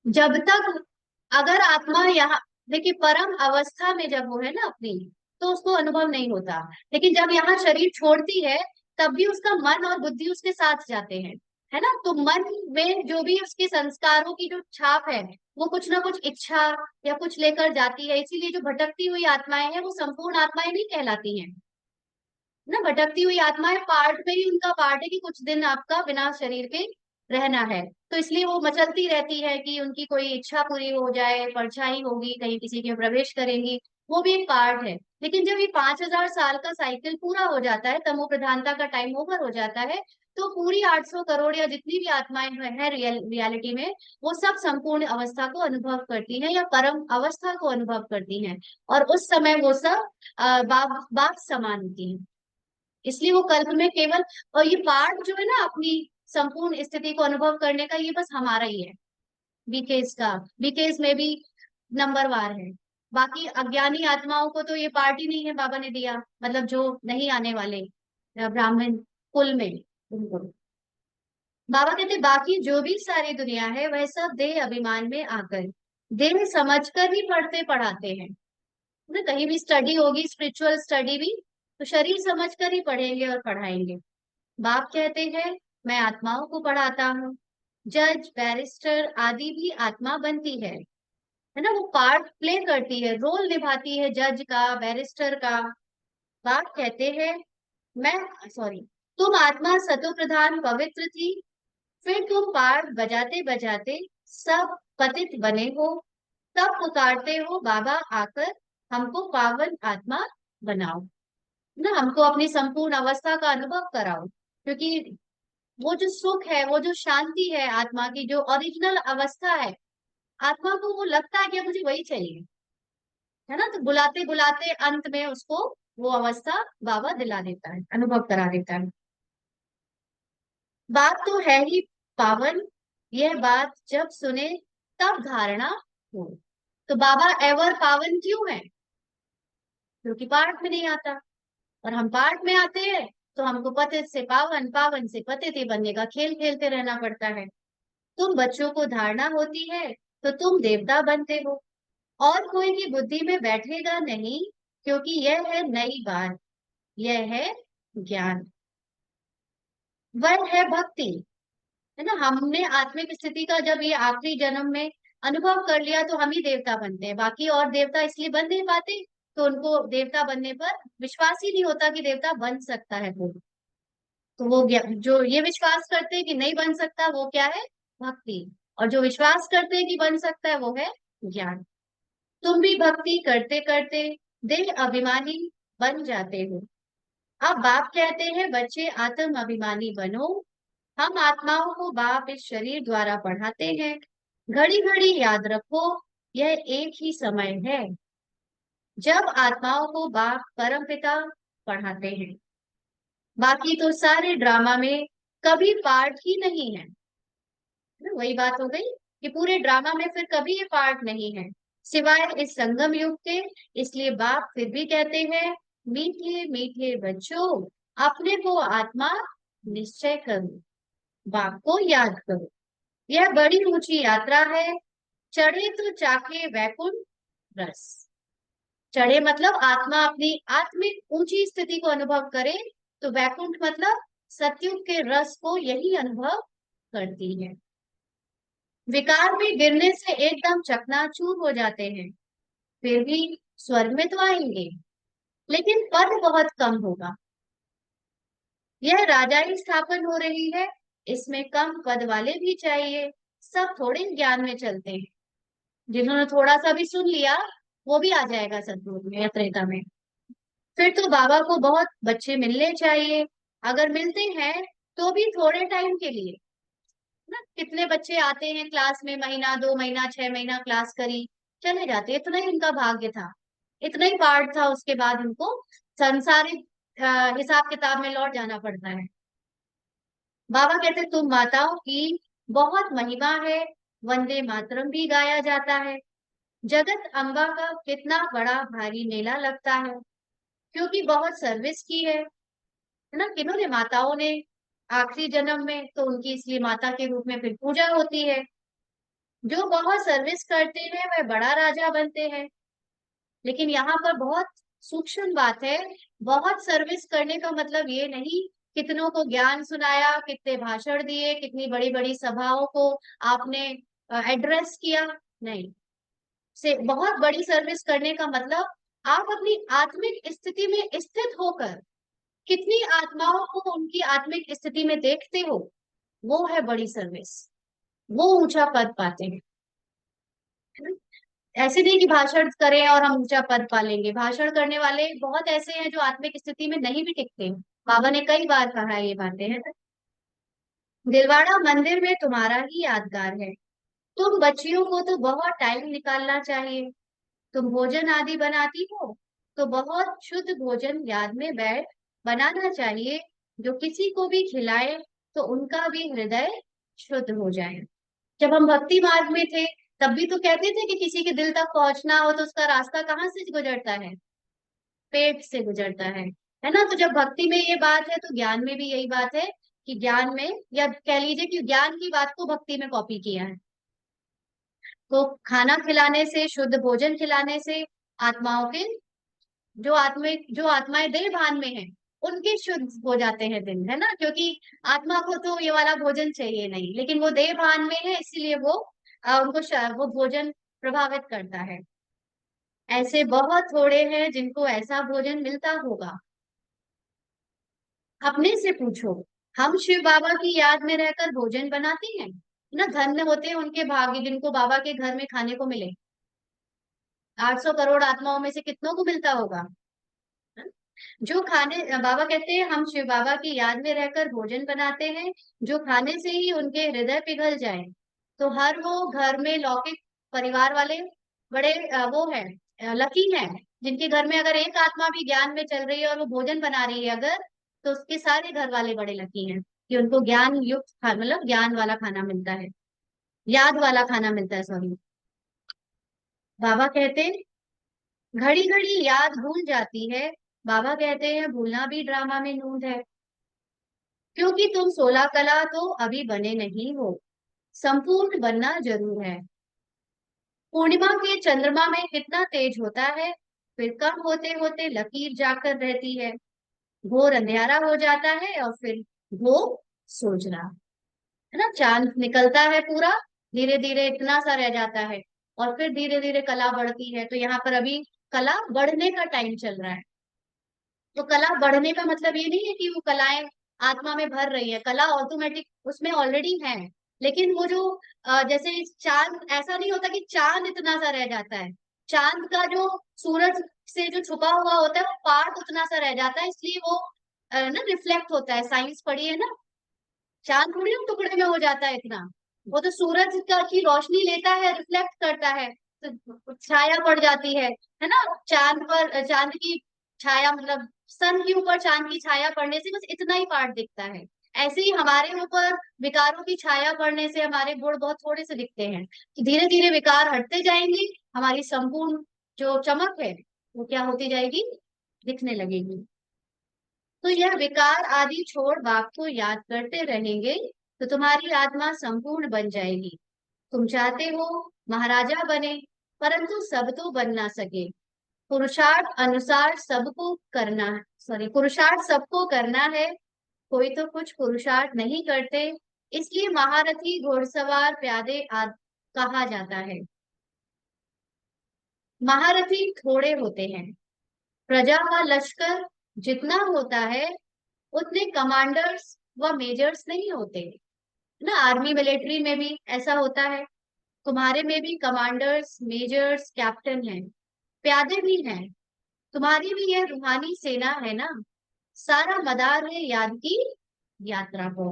जब तक, अगर आत्मा यहाँ, देखिए परम अवस्था में जब वो है ना अपनी, तो उसको अनुभव नहीं होता। लेकिन जब यहाँ शरीर छोड़ती है तब भी उसका मन और बुद्धि उसके साथ जाते हैं, है ना। तो मन में जो भी उसके संस्कारों की जो छाप है, वो कुछ ना कुछ इच्छा या कुछ लेकर जाती है। इसीलिए जो भटकती हुई आत्माएं हैं वो संपूर्ण आत्माएं नहीं कहलाती हैं ना। भटकती हुई आत्माएं पार्ट में ही उनका पार्ट है कि कुछ दिन आपका बिना शरीर के रहना है, तो इसलिए वो मचलती रहती है कि उनकी कोई इच्छा पूरी हो जाए, परछाई होगी कहीं किसी के प्रवेश करेंगी, वो भी एक पार्ट है। लेकिन जब ये 5,000 साल का साइकिल पूरा हो जाता है, तमो प्रधानता का टाइम ओवर हो जाता है, तो पूरी 800 करोड़ या जितनी भी आत्माएं हैं रियलिटी में, वो सब संपूर्ण अवस्था को अनुभव करती हैं या परम अवस्था को अनुभव करती हैं। और उस समय वो सब बाप बाप समान होती हैं। इसलिए वो कल्प में केवल, और ये पार्ट जो है ना अपनी संपूर्ण स्थिति को अनुभव करने का, ये बस हमारा ही है। बीकेएस का, बीकेएस में भी नंबर वार है। बाकी अज्ञानी आत्माओं को तो ये पार्ट ही नहीं है बाबा ने दिया, मतलब जो नहीं आने वाले ब्राह्मण कुल में उनको। बाबा कहते बाकी जो भी सारी दुनिया है वह सब देह अभिमान में आकर देह समझकर ही पढ़ते पढ़ाते हैं ना। कहीं भी स्टडी होगी, स्पिरिचुअल स्टडी भी, तो शरीर समझकर ही पढ़ेंगे और पढ़ाएंगे। बाप कहते हैं मैं आत्माओं को पढ़ाता हूँ, जज बैरिस्टर आदि भी आत्मा बनती है ना। वो पार्ट प्ले करती है, रोल निभाती है जज का, बैरिस्टर का। बाप कहते हैं मैं सॉरी, तुम आत्मा सतो प्रधान पवित्र थी, फिर तुम पाठ बजाते बजाते सब पतित बने हो, तब पुकारते हो बाबा आकर हमको पावन आत्मा बनाओ, ना हमको अपनी संपूर्ण अवस्था का अनुभव कराओ। क्योंकि वो जो सुख है, वो जो शांति है, आत्मा की जो ओरिजिनल अवस्था है, आत्मा को वो लगता है कि अब मुझे वही चाहिए, है ना। तो बुलाते बुलाते अंत में उसको वो अवस्था बाबा दिला देता है, अनुभव करा देता है। बात तो है ही पावन, यह बात जब सुने तब धारणा हो। तो बाबा एवर पावन क्यों है? क्योंकि पाठ में नहीं आता, और हम पाठ में आते हैं तो हमको पतित से पावन, पावन से पतित ही बनने का खेल खेलते रहना पड़ता है। तुम बच्चों को धारणा होती है तो तुम देवता बनते हो, और कोई भी बुद्धि में बैठेगा नहीं, क्योंकि यह है नई बात, यह है ज्ञान, वह है भक्ति, है ना। हमने आत्मिक स्थिति का जब ये आखिरी जन्म में अनुभव कर लिया तो हम ही देवता बनते हैं, बाकी और देवता इसलिए बन नहीं पाते, तो उनको देवता बनने पर विश्वास ही नहीं होता कि देवता बन सकता है कोई। तो वो जो ये विश्वास करते हैं कि नहीं बन सकता, वो क्या है? भक्ति। और जो विश्वास करते हैं कि बन सकता है, वो है ज्ञान। तुम भी भक्ति करते करते देह अभिमानी बन जाते हो। अब बाप कहते हैं बच्चे आत्म अभिमानी बनो, हम आत्माओं को बाप इस शरीर द्वारा पढ़ाते हैं। घड़ी घड़ी याद रखो, यह एक ही समय है जब आत्माओं को बाप परमपिता पढ़ाते हैं। बाकी तो सारे ड्रामा में कभी पार्ट ही नहीं है, ना। वही बात हो गई कि पूरे ड्रामा में फिर कभी ये पार्ट नहीं है, सिवाय इस संगम युग के। इसलिए बाप फिर भी कहते हैं, मीठे मीठे बच्चों, अपने को आत्मा निश्चय करो, बाप को याद करो। यह बड़ी ऊंची यात्रा है, चढ़े तो चाके वैकुंठ रस। चढ़े मतलब आत्मा अपनी आत्मिक ऊंची स्थिति को अनुभव करे, तो वैकुंठ मतलब सत्युग के रस को यही अनुभव करती है। विकार में गिरने से एकदम चकनाचूर हो जाते हैं, फिर भी स्वर्ग में तो आएंगे, लेकिन पद बहुत कम होगा। यह राजाई स्थापन हो रही है, इसमें कम पद वाले भी चाहिए, सब थोड़े ज्ञान में चलते हैं। जिन्होंने थोड़ा सा भी सुन लिया, वो भी आ जाएगा सतयुग में या त्रेता में। फिर तो बाबा को बहुत बच्चे मिलने चाहिए, अगर मिलते हैं तो भी थोड़े टाइम के लिए, ना। कितने बच्चे आते हैं क्लास में, महीना 2 महीना 6 महीना क्लास करी, चले जाते, इतना ही उनका भाग्य था, इतना ही पार्ट था, उसके बाद उनको संसारिक हिसाब किताब में लौट जाना पड़ता है। बाबा कहते तुम माताओं की बहुत महिमा है, वंदे मातरम भी गाया जाता है। जगत अम्बा का कितना बड़ा भारी मेला लगता है, क्योंकि बहुत सर्विस की है ना। किन्होंने? माताओं ने। आखिरी जन्म में तो उनकी इसलिए माता के रूप में फिर पूजा होती है। जो बहुत सर्विस करते हैं वह बड़ा राजा बनते हैं। लेकिन यहाँ पर बहुत सूक्ष्म बात है, बहुत सर्विस करने का मतलब ये नहीं कितनों को ज्ञान सुनाया, कितने भाषण दिए, कितनी बड़ी बड़ी सभाओं को आपने एड्रेस किया, नहीं। से बहुत बड़ी सर्विस करने का मतलब आप अपनी आत्मिक स्थिति में स्थित होकर कितनी आत्माओं को उनकी आत्मिक स्थिति में देखते हो, वो है बड़ी सर्विस, वो ऊंचा पद पाते हैं, है ना? ऐसे नहीं कि भाषण करें और हम ऊंचा पद पालेंगे, भाषण करने वाले बहुत ऐसे हैं जो आत्मिक स्थिति में नहीं भी टिकते। बाबा ने कई बार कहा है ये बातें, है ना। दिलवाड़ा मंदिर में तुम्हारा ही यादगार है, तुम बच्चियों को तो बहुत टाइम निकालना चाहिए। तुम भोजन आदि बनाती हो तो बहुत शुद्ध भोजन याद में बैठ बनाना चाहिए, जो किसी को भी खिलाए तो उनका भी हृदय शुद्ध हो जाए। जब हम भक्ति मार्ग में थे तब भी तो कहते थे कि किसी के दिल तक पहुंचना हो तो उसका रास्ता कहाँ से गुजरता है? पेट से गुजरता है ना। तो जब भक्ति में ये बात है तो ज्ञान में भी यही बात है, कि ज्ञान में, या कह लीजिए कि ज्ञान की बात को भक्ति में कॉपी किया है। तो खाना खिलाने से, शुद्ध भोजन खिलाने से आत्माओं के, जो आत्माएं देह भान में हैं, उनके शुद्ध हो जाते हैं दिन, है ना। क्योंकि आत्मा को तो ये वाला भोजन चाहिए नहीं, लेकिन वो देह भान में है, इसीलिए वो उनको वो भोजन प्रभावित करता है। ऐसे बहुत थोड़े हैं जिनको ऐसा भोजन मिलता होगा। अपने से पूछो, हम शिव बाबा की याद में रहकर भोजन बनाते हैं ना? धन्य होते हैं उनके भाग्य जिनको बाबा के घर में खाने को मिले। 800 करोड़ आत्माओं में से कितनों को मिलता होगा? जो खाने, बाबा कहते हैं हम शिव बाबा की याद में रहकर भोजन बनाते हैं, जो खाने से ही उनके हृदय पिघल जाए। तो हर वो घर में लौकिक परिवार वाले बड़े वो है, लकी हैं, जिनके घर में अगर एक आत्मा भी ज्ञान में चल रही है और वो भोजन बना रही है अगर, तो उसके सारे घर वाले बड़े लकी हैं कि उनको ज्ञान युक्त मतलब ज्ञान वाला खाना मिलता है, याद वाला खाना मिलता है, सॉरी। बाबा कहते हैं घड़ी घड़ी याद भूल जाती है। बाबा कहते हैं भूलना भी ड्रामा में नूंद है, क्योंकि तुम 16 कला तो अभी बने नहीं हो, संपूर्ण बनना जरूर है। पूर्णिमा के चंद्रमा में कितना तेज होता है, फिर कम होते होते लकीर जाकर रहती है, घोर अंधेरा हो जाता है और फिर वो सोचना, है ना? चांद निकलता है पूरा, धीरे धीरे इतना सा रह जाता है, और फिर धीरे धीरे कला बढ़ती है। तो यहाँ पर अभी कला बढ़ने का टाइम चल रहा है। तो कला बढ़ने का मतलब ये नहीं है कि वो कलाएं आत्मा में भर रही है, कला ऑटोमेटिक उसमें ऑलरेडी है। लेकिन वो जो जैसे चांद, ऐसा नहीं होता कि चांद इतना सा रह जाता है। चांद का जो सूरज से जो छुपा हुआ होता है वो पार्ट उतना सा रह जाता है, इसलिए वो ना रिफ्लेक्ट होता है। साइंस पढ़ी है ना? चांद थोड़ी ना टुकड़े में हो जाता है इतना, वो तो सूरज का की रोशनी लेता है, रिफ्लेक्ट करता है, तो छाया पड़ जाती है ना? चांद पर चांद की छाया मतलब सन के ऊपर चांद की छाया पड़ने से बस इतना ही पार्ट दिखता है। ऐसे ही हमारे ऊपर विकारों की छाया पड़ने से हमारे गुण बहुत थोड़े से दिखते हैं। तो धीरे धीरे विकार हटते जाएंगे, हमारी संपूर्ण जो चमक है वो क्या होती जाएगी, दिखने लगेगी। तो यह विकार आदि छोड़ बाप को याद करते रहेंगे तो तुम्हारी आत्मा संपूर्ण बन जाएगी। तुम चाहते हो महाराजा बने, परंतु सब तो बन ना सके। पुरुषार्थ अनुसार सबको करना, सॉरी, पुरुषार्थ सबको करना है, कोई तो कुछ पुरुषार्थ नहीं करते, इसलिए महारथी घोड़सवार प्यादे आदि कहा जाता है। महारथी थोड़े होते हैं, प्रजा का लश्कर जितना होता है उतने कमांडर्स व मेजर्स नहीं होते ना? आर्मी मिलिट्री में भी ऐसा होता है, तुम्हारे में भी कमांडर्स मेजर्स कैप्टन हैं, प्यादे भी हैं, तुम्हारी भी यह रूहानी सेना है ना? सारा मदार है याद की यात्रा को,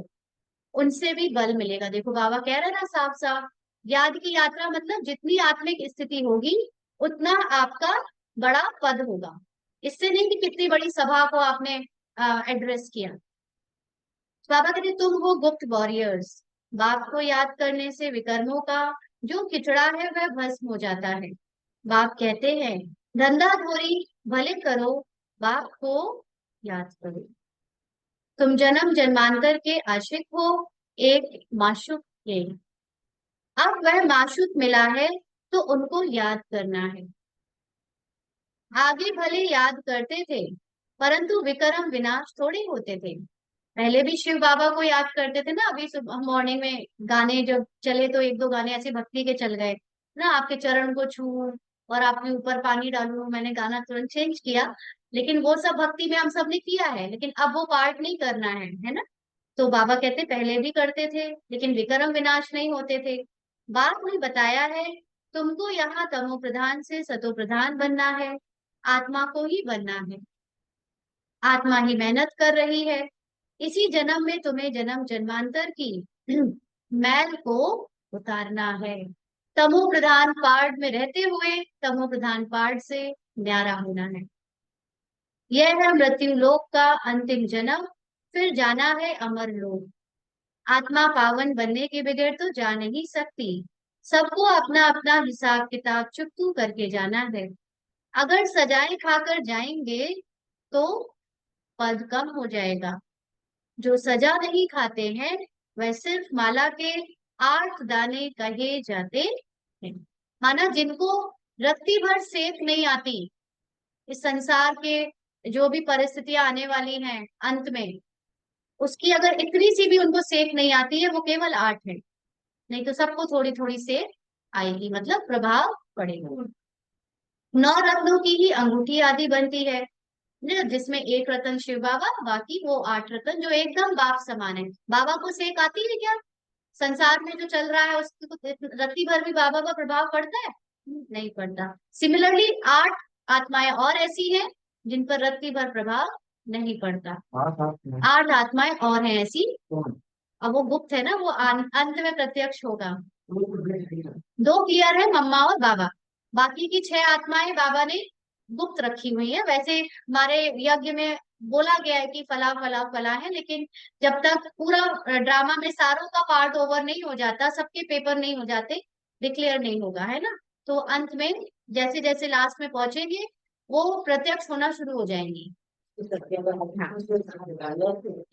उनसे भी बल मिलेगा। देखो बाबा कह रहे हैं ना साफ साफ, याद की यात्रा मतलब जितनी आत्मिक स्थिति होगी उतना आपका बड़ा पद होगा। इससे नहीं कि कितनी बड़ी सभा को आपने एड्रेस किया। बाबा कहते तुम हो गुप्त वॉरियर्स, बाप को याद करने से विकर्मों का जो किचड़ा है वह भस्म हो जाता है। बाप कहते हैं धंधा धोरी भले करो, बाप को याद करो। तुम जन्म जन्मांतर के आशिक हो एक माशूक के, अब वह माशूक मिला है तो उनको याद करना है। आगे भले याद करते थे, परंतु विक्रम विनाश थोड़े होते थे। पहले भी शिव बाबा को याद करते थे ना। अभी सुबह मॉर्निंग में गाने जब चले तो एक दो गाने ऐसे भक्ति के चल गए ना, आपके चरण को छू और आपके ऊपर पानी डालूं, मैंने गाना तुरंत चेंज किया। लेकिन वो सब भक्ति में हम सब ने किया है, लेकिन अब वो पार्ट नहीं करना है ना? तो बाबा कहते पहले भी करते थे लेकिन विक्रम विनाश नहीं होते थे। बाप ने बताया है तुमको यहाँ तमो प्रधान से सतो प्रधान बनना है, आत्मा को ही बनना है। आत्मा ही मेहनत कर रही है, इसी जन्म में तुम्हें जन्म जन्मांतर की मैल को उतारना है। तमो प्रधान पार्ट में रहते हुए तमो प्रधान पार्ट से न्यारा होना है। यह है मृत्यु लोक का अंतिम जन्म, फिर जाना है अमर लोक। आत्मा पावन बनने के बगैर तो जा नहीं सकती, सबको अपना अपना हिसाब किताब चुकतू करके जाना है। अगर सजाएं खाकर जाएंगे तो पद कम हो जाएगा। जो सजा नहीं खाते हैं वह सिर्फ माला के 8 दाने कहे जाते हैं। माना जिनको रत्ती भर सेक नहीं आती, इस संसार के जो भी परिस्थितियां आने वाली हैं अंत में, उसकी अगर इतनी सी भी उनको सेक नहीं आती है, वो केवल 8 है। नहीं तो सबको थोड़ी थोड़ी सेक आएगी, मतलब प्रभाव पड़ेगा। 9 रत्नों की ही अंगूठी आदि बनती है, जिसमें एक रतन शिव बाबा, बाकी वो 8 रतन जो एकदम बाप समान है। बाबा को सेक आती है क्या? संसार में जो चल रहा है उसको तो रत्ती भर भी बाबा का प्रभाव पड़ता है? नहीं पड़ता। सिमिलरली 8 आत्माएं और ऐसी हैं जिन पर रत्ती भर प्रभाव नहीं पड़ता। हाँ हाँ हाँ। 8 आत्माएं और हैं ऐसी। कौन? अब वो गुप्त है ना, वो अंत में प्रत्यक्ष होगा। वो तो देख लिया। 2 क्लियर है, मम्मा और बाबा। बाकी की 6 आत्माएं बाबा ने गुप्त रखी हुई है। वैसे हमारे यज्ञ में बोला गया है कि फला फला फला है, लेकिन जब तक पूरा ड्रामा में सारों का पार्ट ओवर नहीं हो जाता, सबके पेपर नहीं हो जाते, डिक्लेयर नहीं होगा, है ना। तो अंत में जैसे जैसे लास्ट में पहुंचेंगे वो प्रत्यक्ष होना शुरू हो जाएंगी।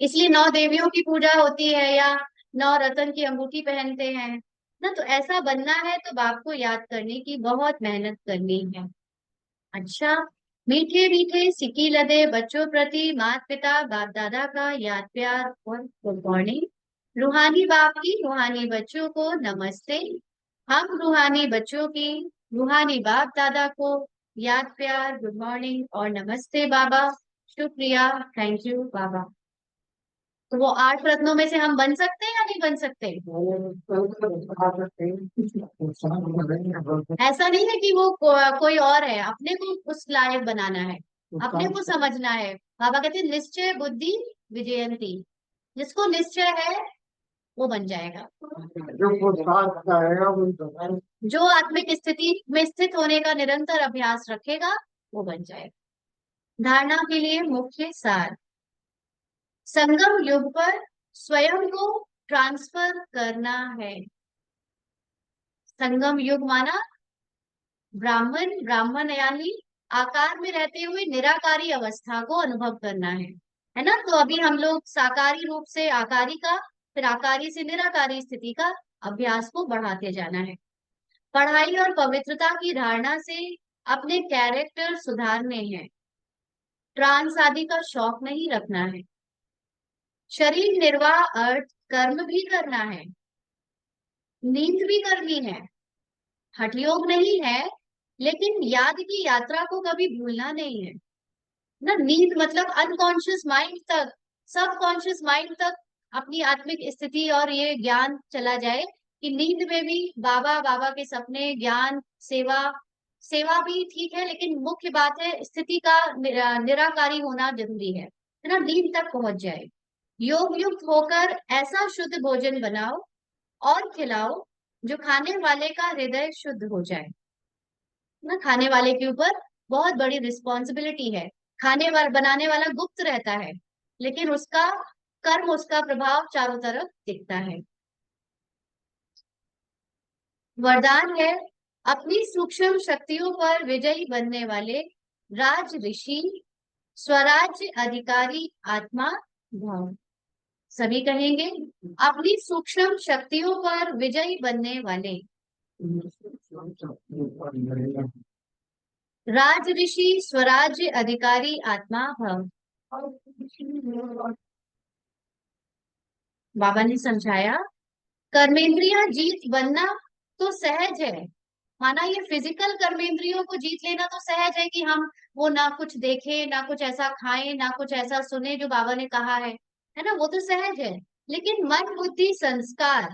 इसलिए 9 देवियों की पूजा होती है या 9 रतन की अंगूठी पहनते हैं ना। तो ऐसा बनना है तो बाप को याद करने की बहुत मेहनत करनी है। अच्छा, मीठे मीठे सिक्की लदे बच्चों प्रति माता पिता बाप दादा का याद प्यार और गुड मॉर्निंग। रूहानी बाप की रूहानी बच्चों को नमस्ते। हम रूहानी बच्चों की रूहानी बाप दादा को याद प्यार, गुड मॉर्निंग और नमस्ते बाबा। शुक्रिया, थैंक यू बाबा। तो वो 8 रत्नों में से हम बन सकते हैं या नहीं बन सकते? ऐसा नहीं है कि वो कोई और है, अपने को उस लायक बनाना है, अपने को समझना है। बाबा कहते हैं निश्चय बुद्धि विजयंती। जिसको निश्चय है वो बन जाएगा। जो पुरुषार्थ करेगा वही बनेगा। जो आत्मिक स्थिति में स्थित होने का निरंतर अभ्यास रखेगा वो बन जाएगा। धारणा के लिए मुख्य सार। संगम युग पर स्वयं को ट्रांसफर करना है। संगम युग माना ब्राह्मण, ब्राह्मण यानी आकार में रहते हुए निराकारी अवस्था को अनुभव करना है ना। तो अभी हम लोग साकारी रूप से आकारी का, फिर आकारी से निराकारी स्थिति का अभ्यास को बढ़ाते जाना है। पढ़ाई और पवित्रता की धारणा से अपने कैरेक्टर सुधारने हैं। ट्रांस आदि का शौक नहीं रखना है। शरीर निर्वाह अर्थ कर्म भी करना है, नींद भी करनी है। हठ योग नहीं है, लेकिन याद की यात्रा को कभी भूलना नहीं है ना। नींद मतलब अनकॉन्शियस माइंड तक, सबकॉन्शियस माइंड तक अपनी आत्मिक स्थिति और ये ज्ञान चला जाए कि नींद में भी बाबा, बाबा के सपने, ज्ञान, सेवा। सेवा भी ठीक है, लेकिन मुख्य बात है स्थिति का निराकारी होना जरूरी है ना। नींद तक पहुंच जाए। योग युक्त होकर ऐसा शुद्ध भोजन बनाओ और खिलाओ जो खाने वाले का हृदय शुद्ध हो जाए ना। खाने वाले के ऊपर बहुत बड़ी रिस्पॉन्सिबिलिटी है। खाने वाला, बनाने वाला गुप्त रहता है, लेकिन उसका कर्म, उसका प्रभाव चारों तरफ दिखता है। वरदान है अपनी सूक्ष्म शक्तियों पर विजयी बनने वाले राज ऋषि, स्वराज्य अधिकारी आत्मा भव। सभी कहेंगे अपनी सूक्ष्म शक्तियों पर विजयी बनने वाले राज ऋषि, स्वराज्य अधिकारी आत्मा भव। बाबा ने समझाया कर्मेंद्रियां जीत बनना तो सहज है। माना ये फिजिकल कर्मेंद्रियों को जीत लेना तो सहज है कि हम वो ना कुछ देखें, ना कुछ ऐसा खाएं, ना कुछ ऐसा सुने जो बाबा ने कहा है ना, वो तो सहज है। लेकिन मन बुद्धि संस्कार,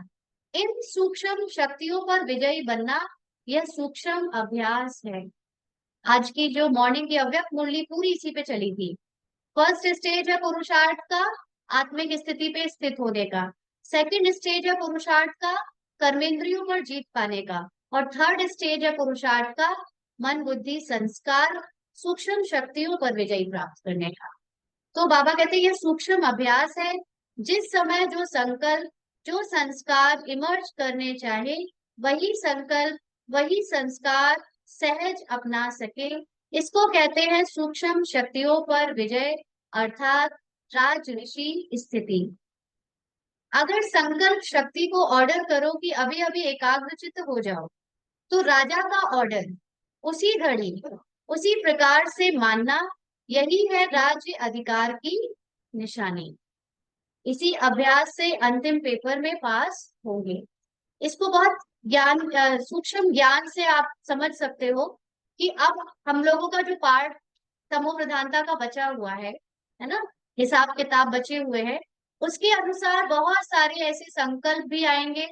इन सूक्ष्म शक्तियों पर विजयी बनना, यह सूक्ष्म अभ्यास है। आज की जो मॉर्निंग की अव्यक्त मुरली पूरी इसी पे चली थी। फर्स्ट स्टेज है पुरुषार्थ का आत्मिक स्थिति पे स्थित होने का। सेकंड स्टेज है पुरुषार्थ का कर्मेंद्रियों पर जीत पाने का। और थर्ड स्टेज है पुरुषार्थ का मन बुद्धि संस्कार सूक्ष्म शक्तियों पर विजयी प्राप्त करने का। तो बाबा कहते हैं ये सूक्ष्म अभ्यास है। जिस समय जो संकल्प, जो संस्कार इमर्ज करने चाहे, वही संकल्प, वही संस्कार सहज अपना सके, इसको कहते हैं सूक्ष्म शक्तियों पर विजय, अर्थात राज ऋषि स्थिति। अगर संकल्प शक्ति को ऑर्डर करो कि अभी अभी एकाग्रचित्त हो जाओ, तो राजा का ऑर्डर उसी घड़ी उसी प्रकार से मानना, यही है राज्य अधिकार की निशानी। इसी अभ्यास से अंतिम पेपर में पास होंगे। इसको बहुत ज्ञान, सूक्ष्म ज्ञान से आप समझ सकते हो कि अब हम लोगों का जो पार्ट समूह प्रधानता का बचा हुआ है ना, हिसाब किताब बचे हुए हैं, उसके अनुसार बहुत सारे ऐसे संकल्प भी आएंगे,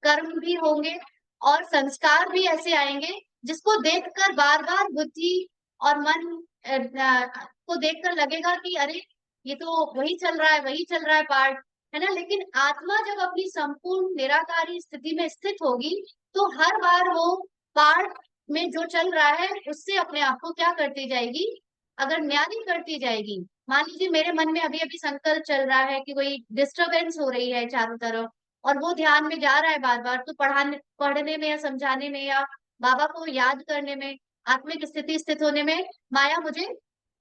कर्म भी होंगे, और संस्कार भी ऐसे आएंगे जिसको देखकर बार बार बुद्धि और मन को देखकर लगेगा कि अरे ये तो वही चल रहा है, वही चल रहा है पाठ, है ना। लेकिन आत्मा जब अपनी संपूर्ण निराकारी स्थिति में स्थित होगी, तो हर बार वो पाठ में जो चल रहा है उससे अपने आप को क्या करती जाएगी, अगर न्यारी करती जाएगी। मान लीजिए मेरे मन में अभी अभी संकल्प चल रहा है कि कोई डिस्टरबेंस हो रही है चारों तरफ, और वो ध्यान में जा रहा है बार बार, तो पढ़ने में या समझाने में या बाबा को याद करने में, आत्मिक स्थिति स्थित होने में माया मुझे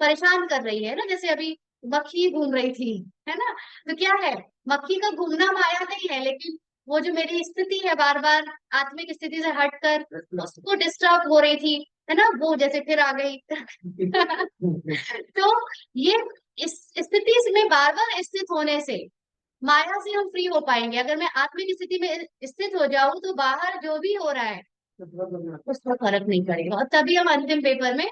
परेशान कर रही है ना। जैसे अभी मक्खी घूम रही थी, है ना, तो क्या है, मक्खी का घूमना माया नहीं है, लेकिन वो जो मेरी स्थिति है बार बार आत्मिक स्थिति से हटकर उसको डिस्टर्ब हो रही थी, है ना, वो जैसे फिर आ गई। तो ये इस स्थिति में बार बार स्थित होने से माया से हम फ्री हो पाएंगे। अगर मैं आत्मिक स्थिति में स्थित हो जाऊं तो बाहर जो भी हो रहा है उसका फर्क नहीं पड़ेगा, और तभी हम अंतिम पेपर में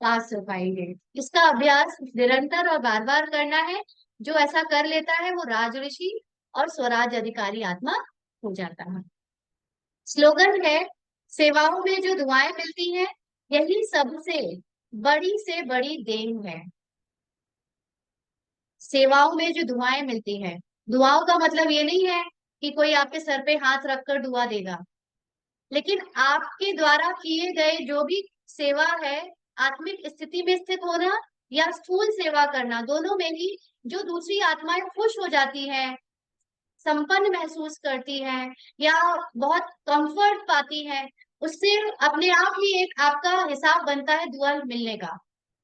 पास हो पाएंगे। इसका अभ्यास निरंतर और बार बार करना है। जो ऐसा कर लेता है वो राज ऋषि और स्वराज अधिकारी आत्मा हो जाता है। स्लोगन है, सेवाओं में जो दुआएं मिलती हैं यही सबसे बड़ी से बड़ी देन है। सेवाओं में जो दुआएं मिलती हैं, दुआओं का मतलब ये नहीं है कि कोई आपके सर पे हाथ रखकर दुआ देगा, लेकिन आपके द्वारा किए गए जो भी सेवा है, आत्मिक स्थिति में स्थित होना या स्थूल सेवा करना, दोनों में ही जो दूसरी आत्माएं खुश हो जाती हैं, संपन्न महसूस करती हैं, या बहुत कंफर्ट पाती हैं, उससे अपने आप ही एक आपका हिसाब बनता है दुआ मिलने का।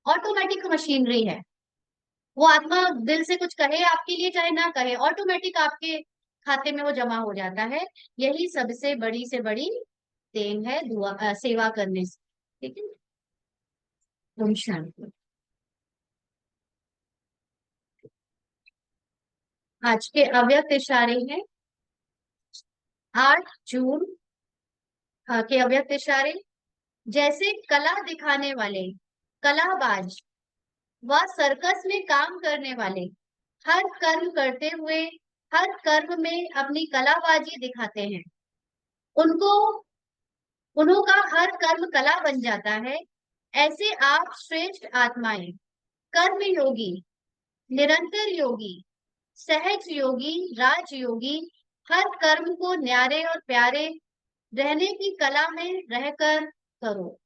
ऑटोमेटिक मशीनरी है वो। आत्मा दिल से कुछ कहे आपके लिए चाहे ना कहे, ऑटोमेटिक आपके खाते में वो जमा हो जाता है। यही सबसे बड़ी से बड़ी देन है दुआ सेवा करने से। ठीक है। ओम शांति। आज के अव्यक्त इशारे हैं 8 जून के अव्यक्त इशारे। जैसे कला दिखाने वाले कलाबाज व सर्कस में काम करने वाले हर कर्म करते हुए हर कर्म में अपनी कलाबाजी दिखाते हैं, उनको उन्हों का हर कर्म कला बन जाता है। ऐसे आप श्रेष्ठ आत्माएं, कर्म योगी, निरंतर योगी, सहज योगी, राज योगी, हर कर्म को न्यारे और प्यारे रहने की कला में रहकर करो।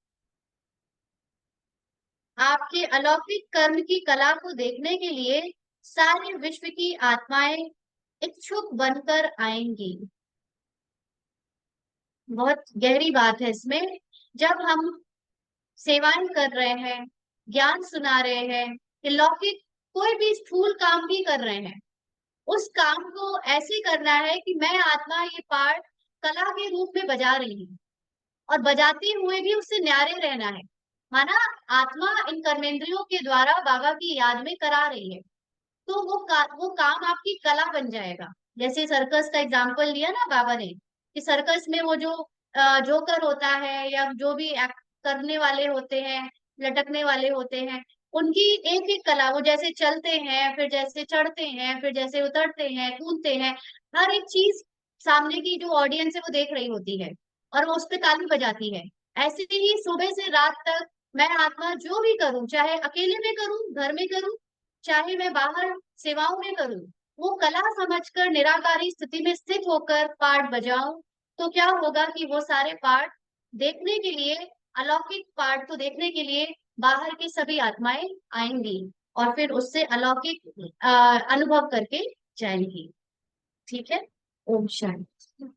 आपके अलौकिक कर्म की कला को देखने के लिए सारे विश्व की आत्माएं इच्छुक बनकर आएंगी। बहुत गहरी बात है इसमें। जब हम सेवाएं कर रहे हैं, ज्ञान सुना रहे हैं, कि लौकिक कोई भी स्थूल काम भी कर रहे हैं, उस काम को ऐसे करना है कि मैं आत्मा ये पार्ट कला के रूप में बजा रही हूँ, और बजाते हुए भी उससे न्यारे रहना है। माना आत्मा इन कर्मेंद्रियों के द्वारा बाबा की याद में करा रही है, तो वो काम आपकी कला बन जाएगा। जैसे सर्कस का एग्जाम्पल लिया ना बाबा ने, कि सर्कस में वो जो जोकर होता है या जो भी एक्ट करने वाले होते हैं, लटकने वाले होते हैं, उनकी एक एक कला, वो जैसे चलते हैं, फिर जैसे चढ़ते हैं, फिर जैसे उतरते हैं, कूदते हैं, हर एक चीज सामने की जो ऑडियंस है वो देख रही होती है, और वो उस पर ताली बजाती है। ऐसे ही सुबह से रात तक मैं आत्मा जो भी करूं, चाहे अकेले में करूं, घर में करूं, चाहे मैं बाहर सेवाओं में करूं, वो कला समझकर निराकारी स्थिति में स्थित होकर पाठ बजाऊं, तो क्या होगा कि वो सारे पाठ देखने के लिए, अलौकिक पाठ को देखने के लिए बाहर की सभी आत्माएं आएंगी, और फिर उससे अलौकिक अनुभव करके जाएंगी। ठीक है। ओम शांति।